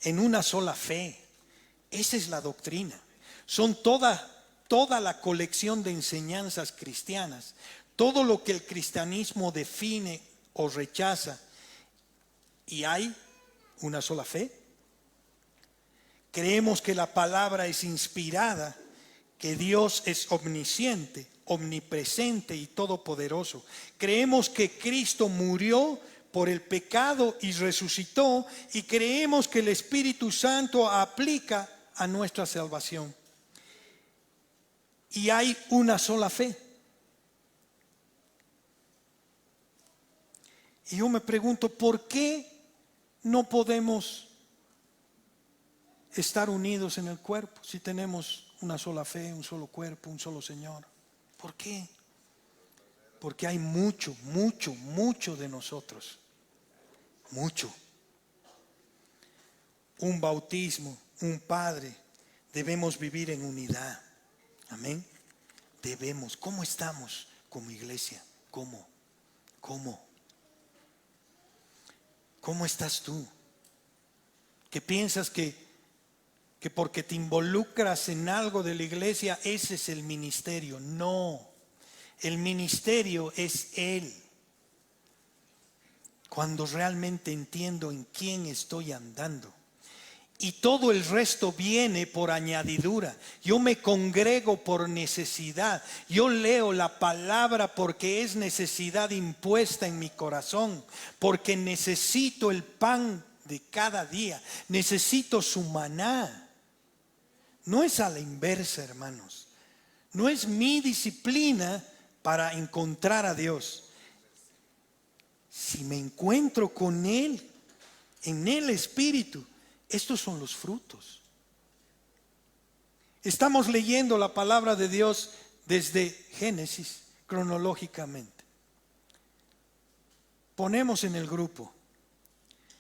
S1: en una sola fe. Esa es la doctrina. Son toda la colección de enseñanzas cristianas, todo lo que el cristianismo define o rechaza. ¿Y hay una sola fe? Creemos que la palabra es inspirada, que Dios es omnisciente, omnipresente y todopoderoso. Creemos que Cristo murió por el pecado y resucitó, y creemos que el Espíritu Santo aplica a nuestra salvación. Y hay una sola fe. Y yo me pregunto, ¿por qué no podemos estar unidos en el cuerpo si tenemos una sola fe, un solo cuerpo, un solo Señor? ¿Por qué? Porque hay mucho de nosotros. Mucho. Un bautismo, un Padre. Debemos vivir en unidad. Amén. Debemos. ¿Cómo estamos como iglesia? ¿Cómo? ¿Cómo estás tú? ¿Que piensas que porque te involucras en algo de la iglesia, ese es el ministerio? No. El ministerio es Él. Cuando realmente entiendo en quién estoy andando. Y todo el resto viene por añadidura. Yo me congrego por necesidad. Yo leo la palabra porque es necesidad impuesta en mi corazón. Porque necesito el pan de cada día. Necesito su maná. No es a la inversa, hermanos. No es mi disciplina para encontrar a Dios. Si me encuentro con Él, en el Espíritu, estos son los frutos. Estamos leyendo la palabra de Dios desde Génesis, cronológicamente. Ponemos en el grupo.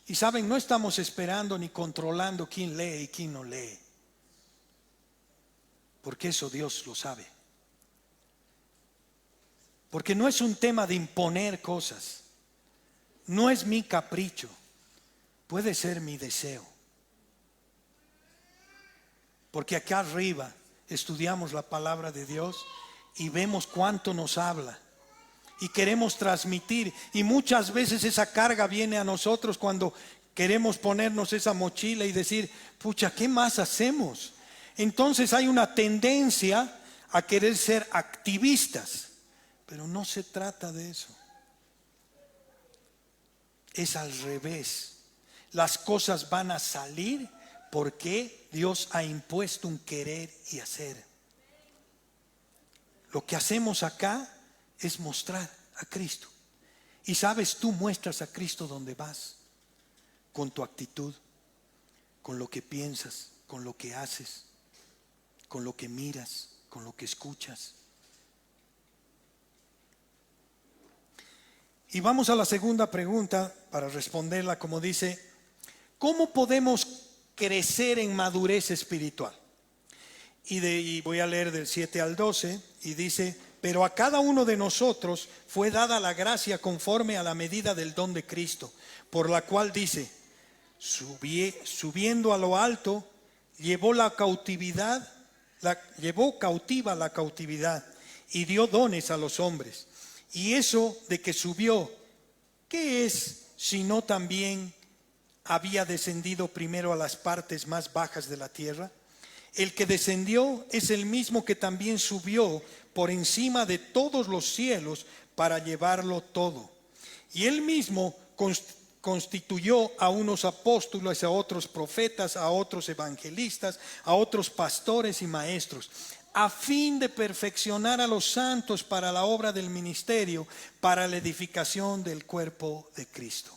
S1: Y saben, no estamos esperando ni controlando quién lee y quién no lee. Porque eso Dios lo sabe. Porque no es un tema de imponer cosas. No es mi capricho. Puede ser mi deseo. Porque acá arriba estudiamos la palabra de Dios y vemos cuánto nos habla. Y queremos transmitir. Y muchas veces esa carga viene a nosotros cuando queremos ponernos esa mochila y decir, pucha, ¿qué más hacemos? Entonces hay una tendencia a querer ser activistas. Pero no se trata de eso. Es al revés. Las cosas van a salir porque Dios ha impuesto un querer y hacer. Lo que hacemos acá es mostrar a Cristo. Y sabes, tú muestras a Cristo donde vas. Con tu actitud, con lo que piensas, con lo que haces, con lo que miras, con lo que escuchas. Y vamos a la segunda pregunta para responderla, como dice, ¿cómo podemos crecer en madurez espiritual? Y voy a leer del 7 al 12 y dice, pero a cada uno de nosotros fue dada la gracia conforme a la medida del don de Cristo, por la cual dice, subiendo a lo alto, llevó cautiva la cautividad y dio dones a los hombres. Y eso de que subió, ¿qué es sino también había descendido primero a las partes más bajas de la tierra? El que descendió es el mismo que también subió por encima de todos los cielos para llevarlo todo. Y él mismo constituyó a unos apóstoles, a otros profetas, a otros evangelistas, a otros pastores y maestros, a fin de perfeccionar a los santos para la obra del ministerio, para la edificación del cuerpo de Cristo.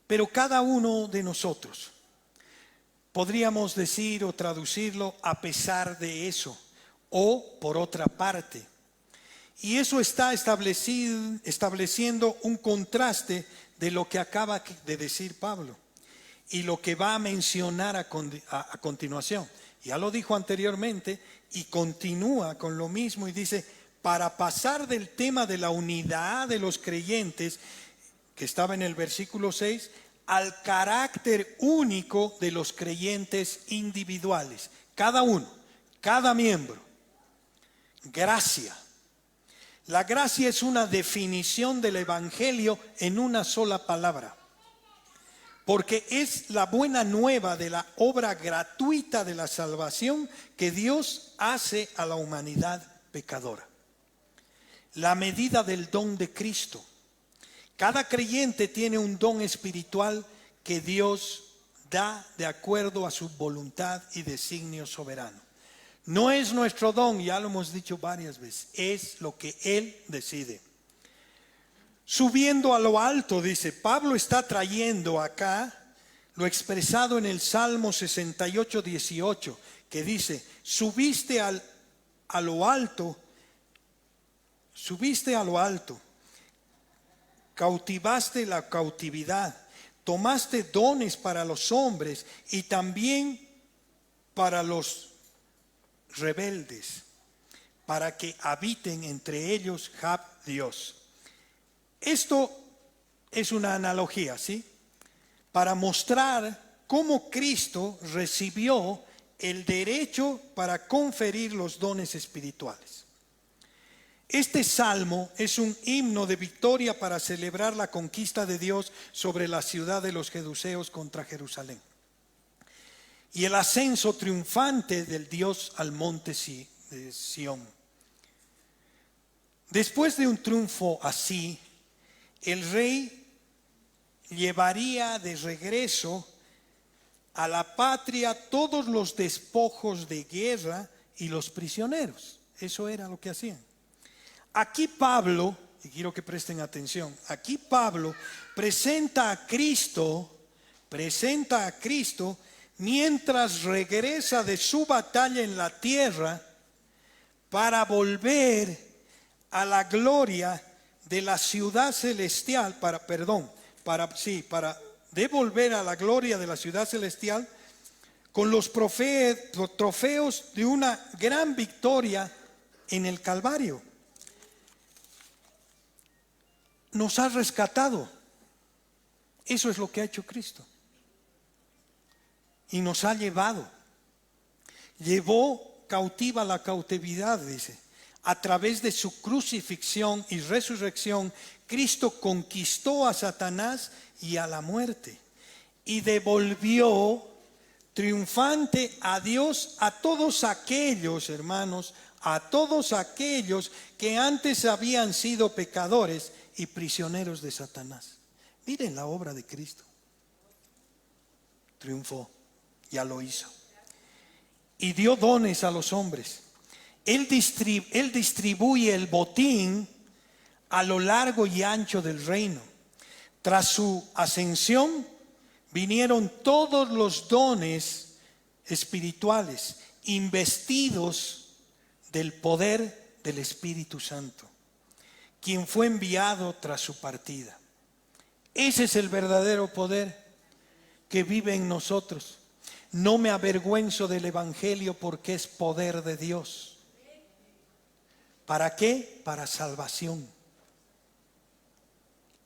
S1: Pero cada uno de nosotros, podríamos decir o traducirlo a pesar de eso, o por otra parte. Y eso está estableciendo un contraste de lo que acaba de decir Pablo y lo que va a mencionar a continuación. Ya lo dijo anteriormente y continúa con lo mismo y dice, para pasar del tema de la unidad de los creyentes, que estaba en el versículo 6, al carácter único de los creyentes individuales, cada uno, cada miembro. Gracia. La gracia es una definición del Evangelio en una sola palabra, porque es la buena nueva de la obra gratuita de la salvación que Dios hace a la humanidad pecadora. La medida del don de Cristo. Cada creyente tiene un don espiritual que Dios da de acuerdo a su voluntad y designio soberano. No es nuestro don, ya lo hemos dicho varias veces, es lo que Él decide. Subiendo a lo alto, dice, Pablo está trayendo acá lo expresado en el Salmo 68, 18, que dice, subiste a lo alto, cautivaste la cautividad, tomaste dones para los hombres y también para los rebeldes, para que habiten entre ellos Dios. Esto es una analogía, ¿sí? Para mostrar cómo Cristo recibió el derecho para conferir los dones espirituales. Este salmo es un himno de victoria para celebrar la conquista de Dios sobre la ciudad de los jebuseos contra Jerusalén y el ascenso triunfante del Dios al monte de Sión. Después de un triunfo así, el rey llevaría de regreso a la patria todos los despojos de guerra y los prisioneros. Eso era lo que hacían. Aquí Pablo, y quiero que presten atención, aquí Pablo presenta a Cristo mientras regresa de su batalla en la tierra para volver a la gloria de la ciudad celestial, para devolver a la gloria de la ciudad celestial con los trofeos de una gran victoria en el Calvario. Nos ha rescatado. Eso es lo que ha hecho Cristo. Y nos ha llevado. Llevó cautiva la cautividad, dice. A través de su crucifixión y resurrección, Cristo conquistó a Satanás y a la muerte. Y devolvió triunfante a Dios a todos aquellos, hermanos, a todos aquellos que antes habían sido pecadores y prisioneros de Satanás. Miren la obra de Cristo. Triunfó, ya lo hizo. Y dio dones a los hombres. Él distribuye el botín a lo largo y ancho del reino. Tras su ascensión vinieron todos los dones espirituales, investidos del poder del Espíritu Santo, quien fue enviado tras su partida. Ese es el verdadero poder que vive en nosotros. No me avergüenzo del Evangelio porque es poder de Dios. ¿Para qué? Para salvación.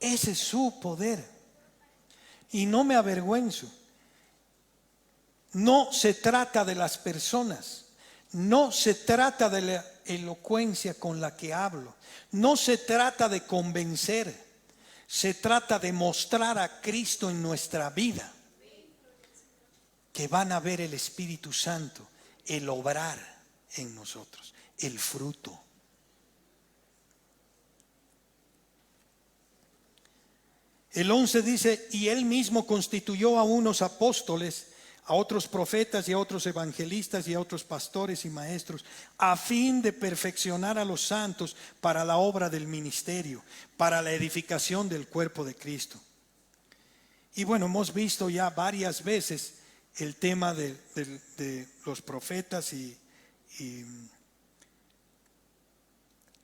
S1: Ese es su poder. Y no me avergüenzo. No se trata de las personas. No se trata de la elocuencia con la que hablo. No se trata de convencer. Se trata de mostrar a Cristo en nuestra vida. Que van a ver el Espíritu Santo, el obrar en nosotros, el fruto. El 11 dice, y él mismo constituyó a unos apóstoles, a otros profetas y a otros evangelistas y a otros pastores y maestros, a fin de perfeccionar a los santos para la obra del ministerio, para la edificación del cuerpo de Cristo. Y bueno, hemos visto ya varias veces el tema de los profetas y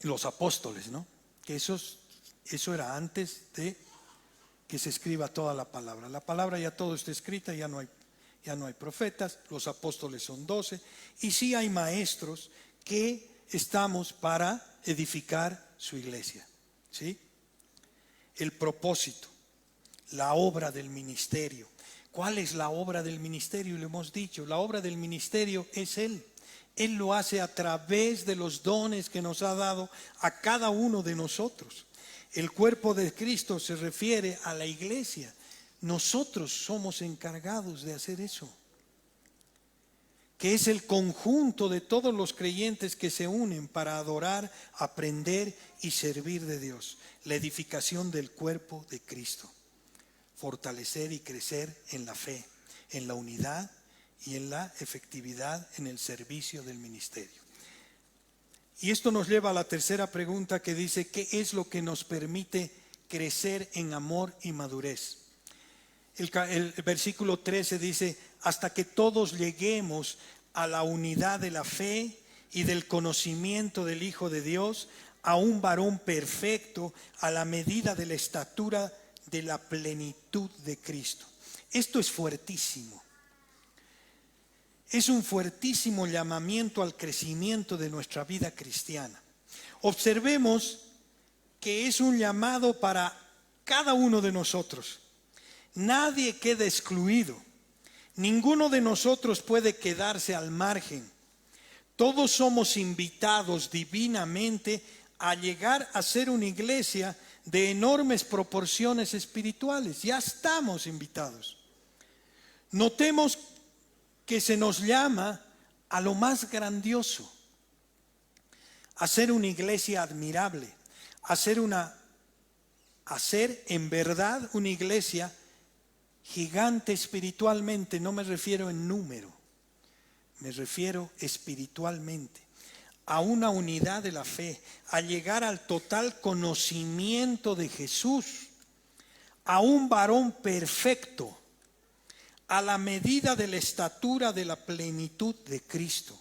S1: los apóstoles, ¿no? Que eso era antes de que se escriba toda la palabra. La palabra ya todo está escrita, ya no hay profetas, los apóstoles son 12, y sí hay maestros que estamos para edificar su iglesia, ¿sí? El propósito, la obra del ministerio. ¿Cuál es la obra del ministerio? Y lo hemos dicho, la obra del ministerio es Él. Él lo hace a través de los dones que nos ha dado a cada uno de nosotros. El cuerpo de Cristo se refiere a la iglesia. Nosotros somos encargados de hacer eso, que es el conjunto de todos los creyentes que se unen para adorar, aprender y servir de Dios. La edificación del cuerpo de Cristo. Fortalecer y crecer en la fe, en la unidad y en la efectividad en el servicio del ministerio. Y esto nos lleva a la tercera pregunta, que dice: ¿qué es lo que nos permite crecer en amor y madurez? El versículo 13 dice: hasta que todos lleguemos a la unidad de la fe y del conocimiento del Hijo de Dios, a un varón perfecto, a la medida de la estatura de la plenitud de Cristo. Esto es fuertísimo. Es un fuertísimo llamamiento al crecimiento de nuestra vida cristiana. Observemos que es un llamado para cada uno de nosotros. Nadie queda excluido. Ninguno de nosotros puede quedarse al margen. Todos somos invitados divinamente a llegar a ser una iglesia de enormes proporciones espirituales. Ya estamos invitados. Notemos que se nos llama a lo más grandioso, a ser una iglesia admirable, a ser en verdad una iglesia gigante espiritualmente. No me refiero en número, me refiero espiritualmente, a una unidad de la fe, a llegar al total conocimiento de Jesús, a un varón perfecto, a la medida de la estatura de la plenitud de Cristo.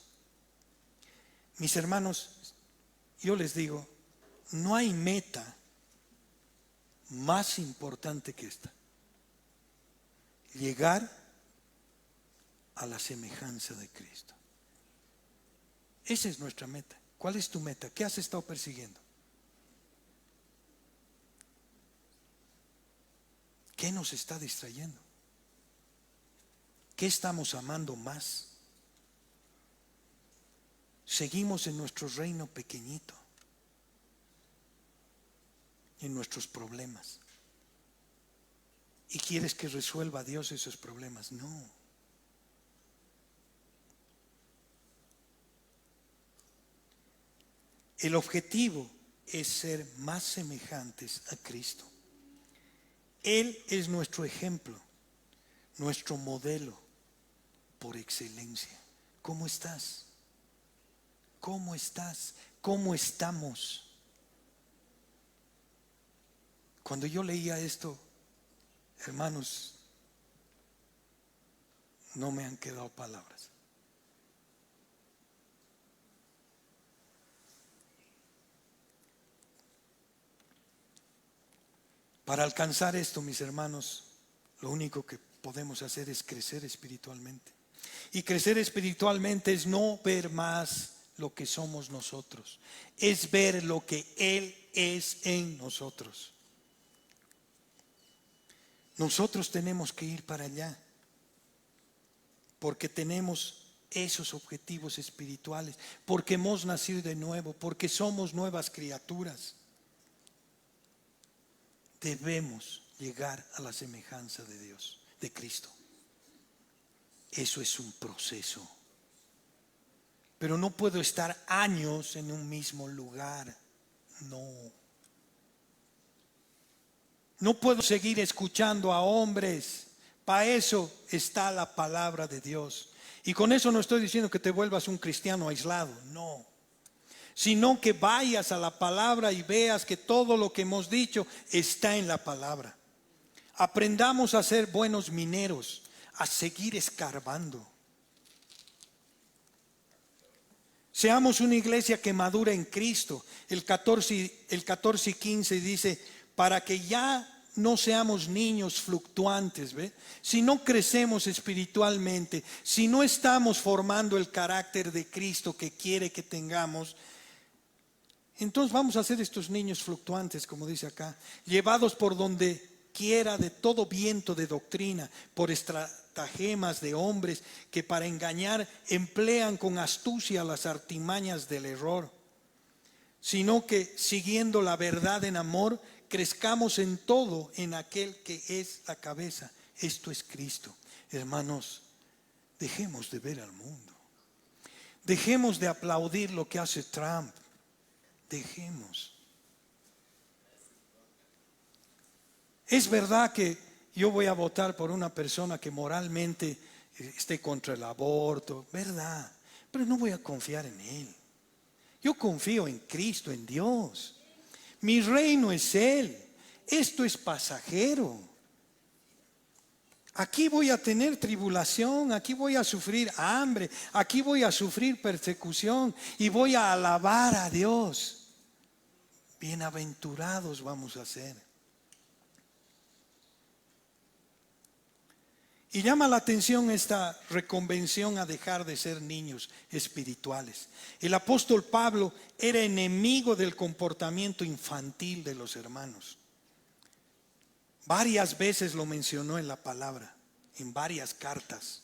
S1: Mis hermanos, yo les digo, no hay meta más importante que esta: llegar a la semejanza de Cristo. Esa es nuestra meta. ¿Cuál es tu meta? ¿Qué has estado persiguiendo? ¿Qué nos está distrayendo? ¿Qué estamos amando más? Seguimos en nuestro reino pequeñito, en nuestros problemas. ¿Y quieres que resuelva Dios esos problemas? No. El objetivo es ser más semejantes a Cristo. Él es nuestro ejemplo, nuestro modelo por excelencia. ¿Cómo estás? ¿Cómo estás? ¿Cómo estamos? Cuando yo leía esto, hermanos, no me han quedado palabras. Para alcanzar esto, mis hermanos, lo único que podemos hacer es crecer espiritualmente. Y crecer espiritualmente es no ver más lo que somos nosotros, es ver lo que Él es en nosotros. Nosotros tenemos que ir para allá, porque tenemos esos objetivos espirituales, porque hemos nacido de nuevo, porque somos nuevas criaturas. Debemos llegar a la semejanza de Dios, de Cristo. Eso es un proceso. Pero no puedo estar años en un mismo lugar. No puedo seguir escuchando a hombres. Para eso está la palabra de Dios. Y con eso no estoy diciendo que te vuelvas un cristiano aislado, no. Sino que vayas a la palabra y veas que todo lo que hemos dicho está en la palabra. Aprendamos a ser buenos mineros, a seguir escarbando. Seamos una iglesia que madura en Cristo. El 14 y 15 dice: para que ya no seamos niños fluctuantes, ¿ve? Si no crecemos espiritualmente, si no estamos formando el carácter de Cristo que quiere que tengamos, entonces vamos a ser estos niños fluctuantes, como dice acá, llevados por donde quiera de todo viento de doctrina, por estratagemas de hombres que para engañar emplean con astucia las artimañas del error, sino que siguiendo la verdad en amor, crezcamos en todo en aquel que es la cabeza. Esto es Cristo. Hermanos, dejemos de ver al mundo. Dejemos de aplaudir lo que hace Trump. Dejemos. Es verdad que yo voy a votar por una persona que moralmente esté contra el aborto, verdad, pero no voy a confiar en él. Yo confío en Cristo, en Dios. Mi reino es Él. Esto es pasajero. Aquí voy a tener tribulación, aquí voy a sufrir hambre, aquí voy a sufrir persecución y voy a alabar a Dios. Bienaventurados vamos a ser. Y llama la atención esta reconvención a dejar de ser niños espirituales. El apóstol Pablo era enemigo del comportamiento infantil de los hermanos. Varias veces lo mencionó en la palabra, en varias cartas.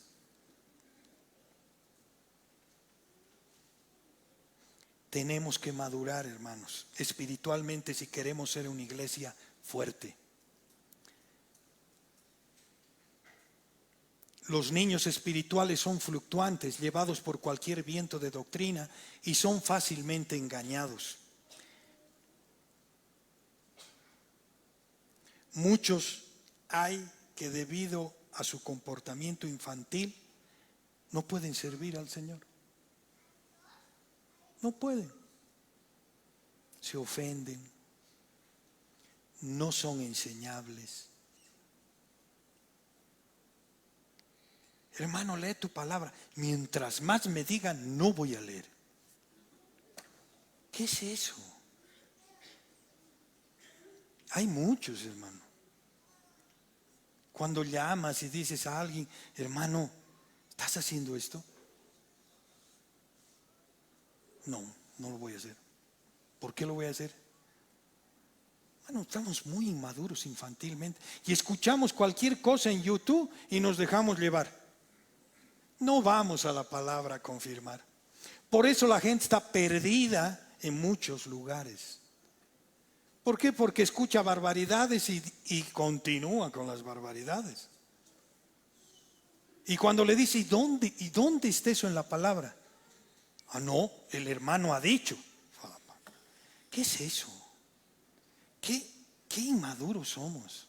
S1: Tenemos que madurar, hermanos, espiritualmente si queremos ser una iglesia fuerte. Los niños espirituales son fluctuantes, llevados por cualquier viento de doctrina y son fácilmente engañados. Muchos hay que debido a su comportamiento infantil no pueden servir al Señor. No pueden. Se ofenden. No son enseñables. Hermano, lee tu palabra. Mientras más me digan, no voy a leer. ¿Qué es eso? Hay muchos, hermano. Cuando llamas y dices a alguien, hermano, ¿estás haciendo esto? No, no lo voy a hacer. ¿Por qué lo voy a hacer? Bueno, estamos muy inmaduros infantilmente y escuchamos cualquier cosa en YouTube y nos dejamos llevar. No vamos a la palabra a confirmar. Por eso la gente está perdida en muchos lugares. ¿Por qué? Porque escucha barbaridades y continúa con las barbaridades. Y cuando le dice, ¿y dónde está eso en la palabra? Ah, no, el hermano ha dicho. ¿Qué es eso? ¿Qué inmaduros somos?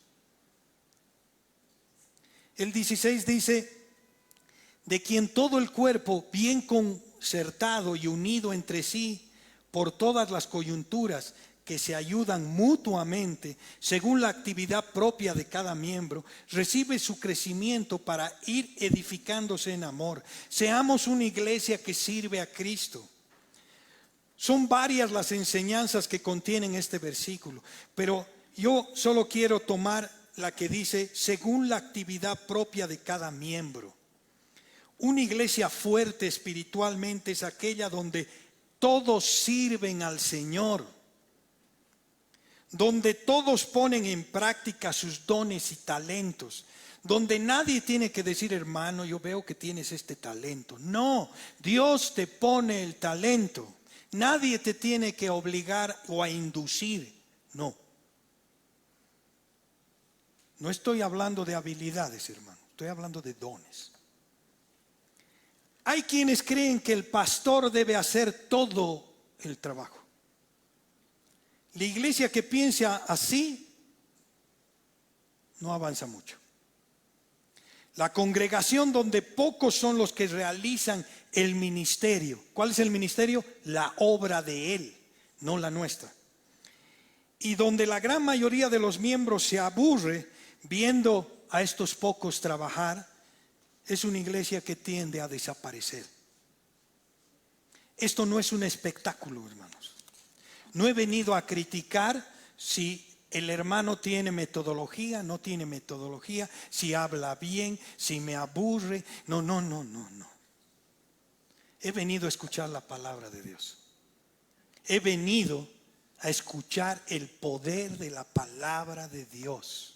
S1: El 16 dice, de quien todo el cuerpo, bien concertado y unido entre sí por todas las coyunturas que se ayudan mutuamente según la actividad propia de cada miembro, recibe su crecimiento para ir edificándose en amor. Seamos una iglesia que sirve a Cristo. Son varias las enseñanzas que contienen este versículo, pero yo solo quiero tomar la que dice según la actividad propia de cada miembro. Una iglesia fuerte espiritualmente es aquella donde todos sirven al Señor, donde todos ponen en práctica sus dones y talentos, donde nadie tiene que decir, hermano, yo veo que tienes este talento. No, Dios te pone el talento. Nadie te tiene que obligar o a inducir. No. No estoy hablando de habilidades, hermano. Estoy hablando de dones. Hay quienes creen que el pastor debe hacer todo el trabajo. La iglesia que piensa así no avanza mucho. La congregación donde pocos son los que realizan el ministerio. ¿Cuál es el ministerio? La obra de Él, no la nuestra. Y donde la gran mayoría de los miembros se aburre viendo a estos pocos trabajar, es una iglesia que tiende a desaparecer. Esto no es un espectáculo, hermanos. No he venido a criticar si el hermano tiene metodología, no tiene metodología, si habla bien, si me aburre. No. He venido a escuchar la palabra de Dios. He venido a escuchar el poder de la palabra de Dios.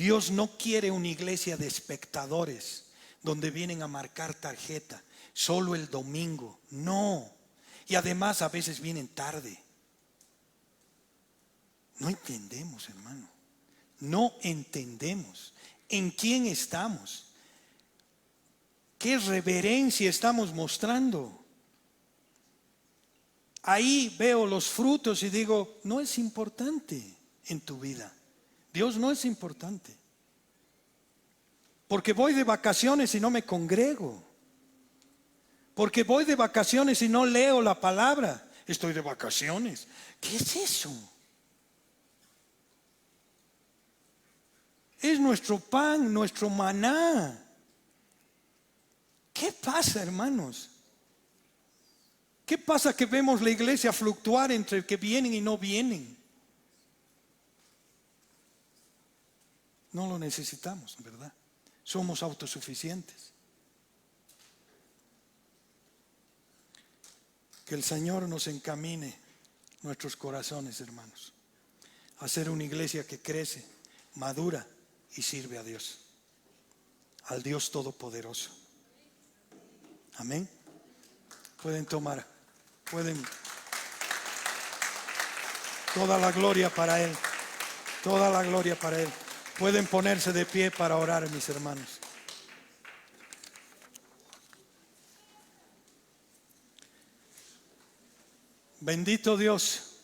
S1: Dios no quiere una iglesia de espectadores donde vienen a marcar tarjeta solo el domingo. No. Y además a veces vienen tarde. No entendemos, hermano. No entendemos en quién estamos. ¿Qué reverencia estamos mostrando? Ahí veo los frutos y digo, no es importante en tu vida. Dios no es importante. Porque voy de vacaciones y no me congrego. Porque voy de vacaciones y no leo la palabra. Estoy de vacaciones. ¿Qué es eso? Es nuestro pan, nuestro maná. ¿Qué pasa, hermanos? ¿Qué pasa que vemos la iglesia fluctuar entre que vienen y no vienen? No lo necesitamos, ¿verdad? Somos autosuficientes. Que el Señor nos encamine nuestros corazones, hermanos, a ser una iglesia que crece, madura y sirve a Dios, al Dios Todopoderoso. Amén. Pueden tomar, toda la gloria para Él, toda la gloria para Él. Pueden ponerse de pie para orar, mis hermanos. Bendito Dios.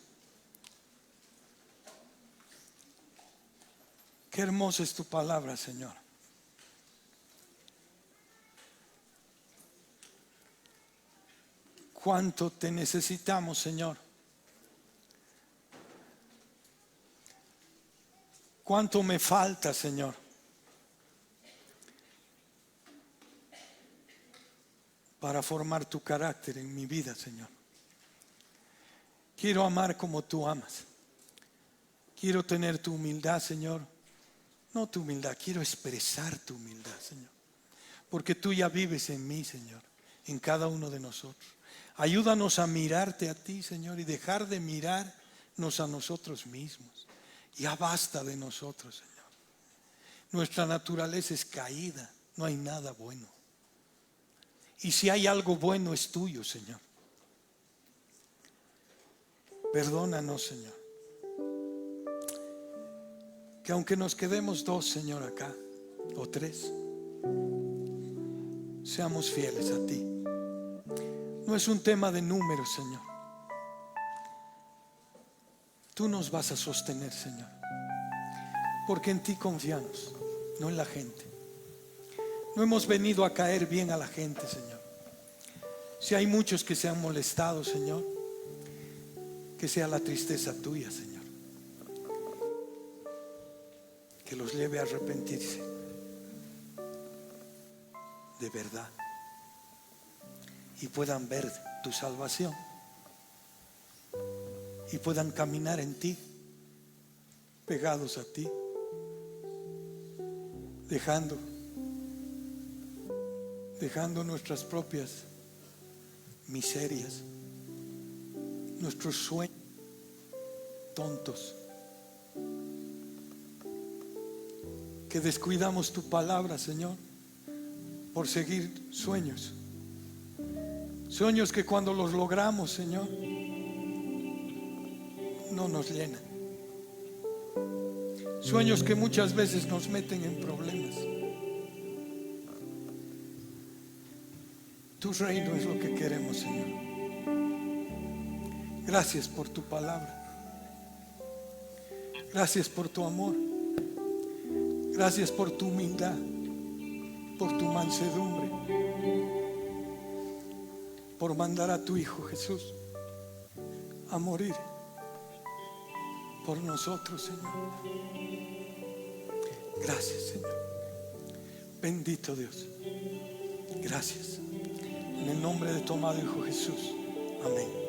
S1: Qué hermosa es tu palabra, Señor. Cuánto te necesitamos, Señor. Cuánto me falta, Señor. Para formar tu carácter en mi vida, Señor. Quiero amar como tú amas. Quiero tener tu humildad, Señor. No tu humildad, quiero expresar tu humildad, Señor. Porque tú ya vives en mí, Señor, en cada uno de nosotros. Ayúdanos a mirarte a ti, Señor, y dejar de mirarnos a nosotros mismos. Ya basta de nosotros, Señor. Nuestra naturaleza es caída, no hay nada bueno. Y si hay algo bueno es tuyo, Señor. Perdónanos, Señor. Que aunque nos quedemos dos, Señor, acá, o tres, seamos fieles a ti. No es un tema de números, Señor. Tú nos vas a sostener, Señor. Porque en ti confiamos, no en la gente. No hemos venido a caer bien a la gente, Señor. Si hay muchos que se han molestado, Señor, que sea la tristeza tuya, Señor, que los lleve a arrepentirse de verdad y puedan ver tu salvación y puedan caminar en ti, pegados a ti, dejando nuestras propias miserias, nuestros sueños tontos, que descuidamos tu palabra, Señor, por seguir sueños que cuando los logramos, Señor, no nos llenan, sueños que muchas veces nos meten en problemas. Tu reino es lo que queremos, Señor. Gracias por tu palabra. Gracias por tu amor. Gracias por tu humildad, por tu mansedumbre, por mandar a tu Hijo Jesús a morir por nosotros, Señor. Gracias, Señor. Bendito Dios. Gracias. En el nombre de tu amado Hijo Jesús. Amén.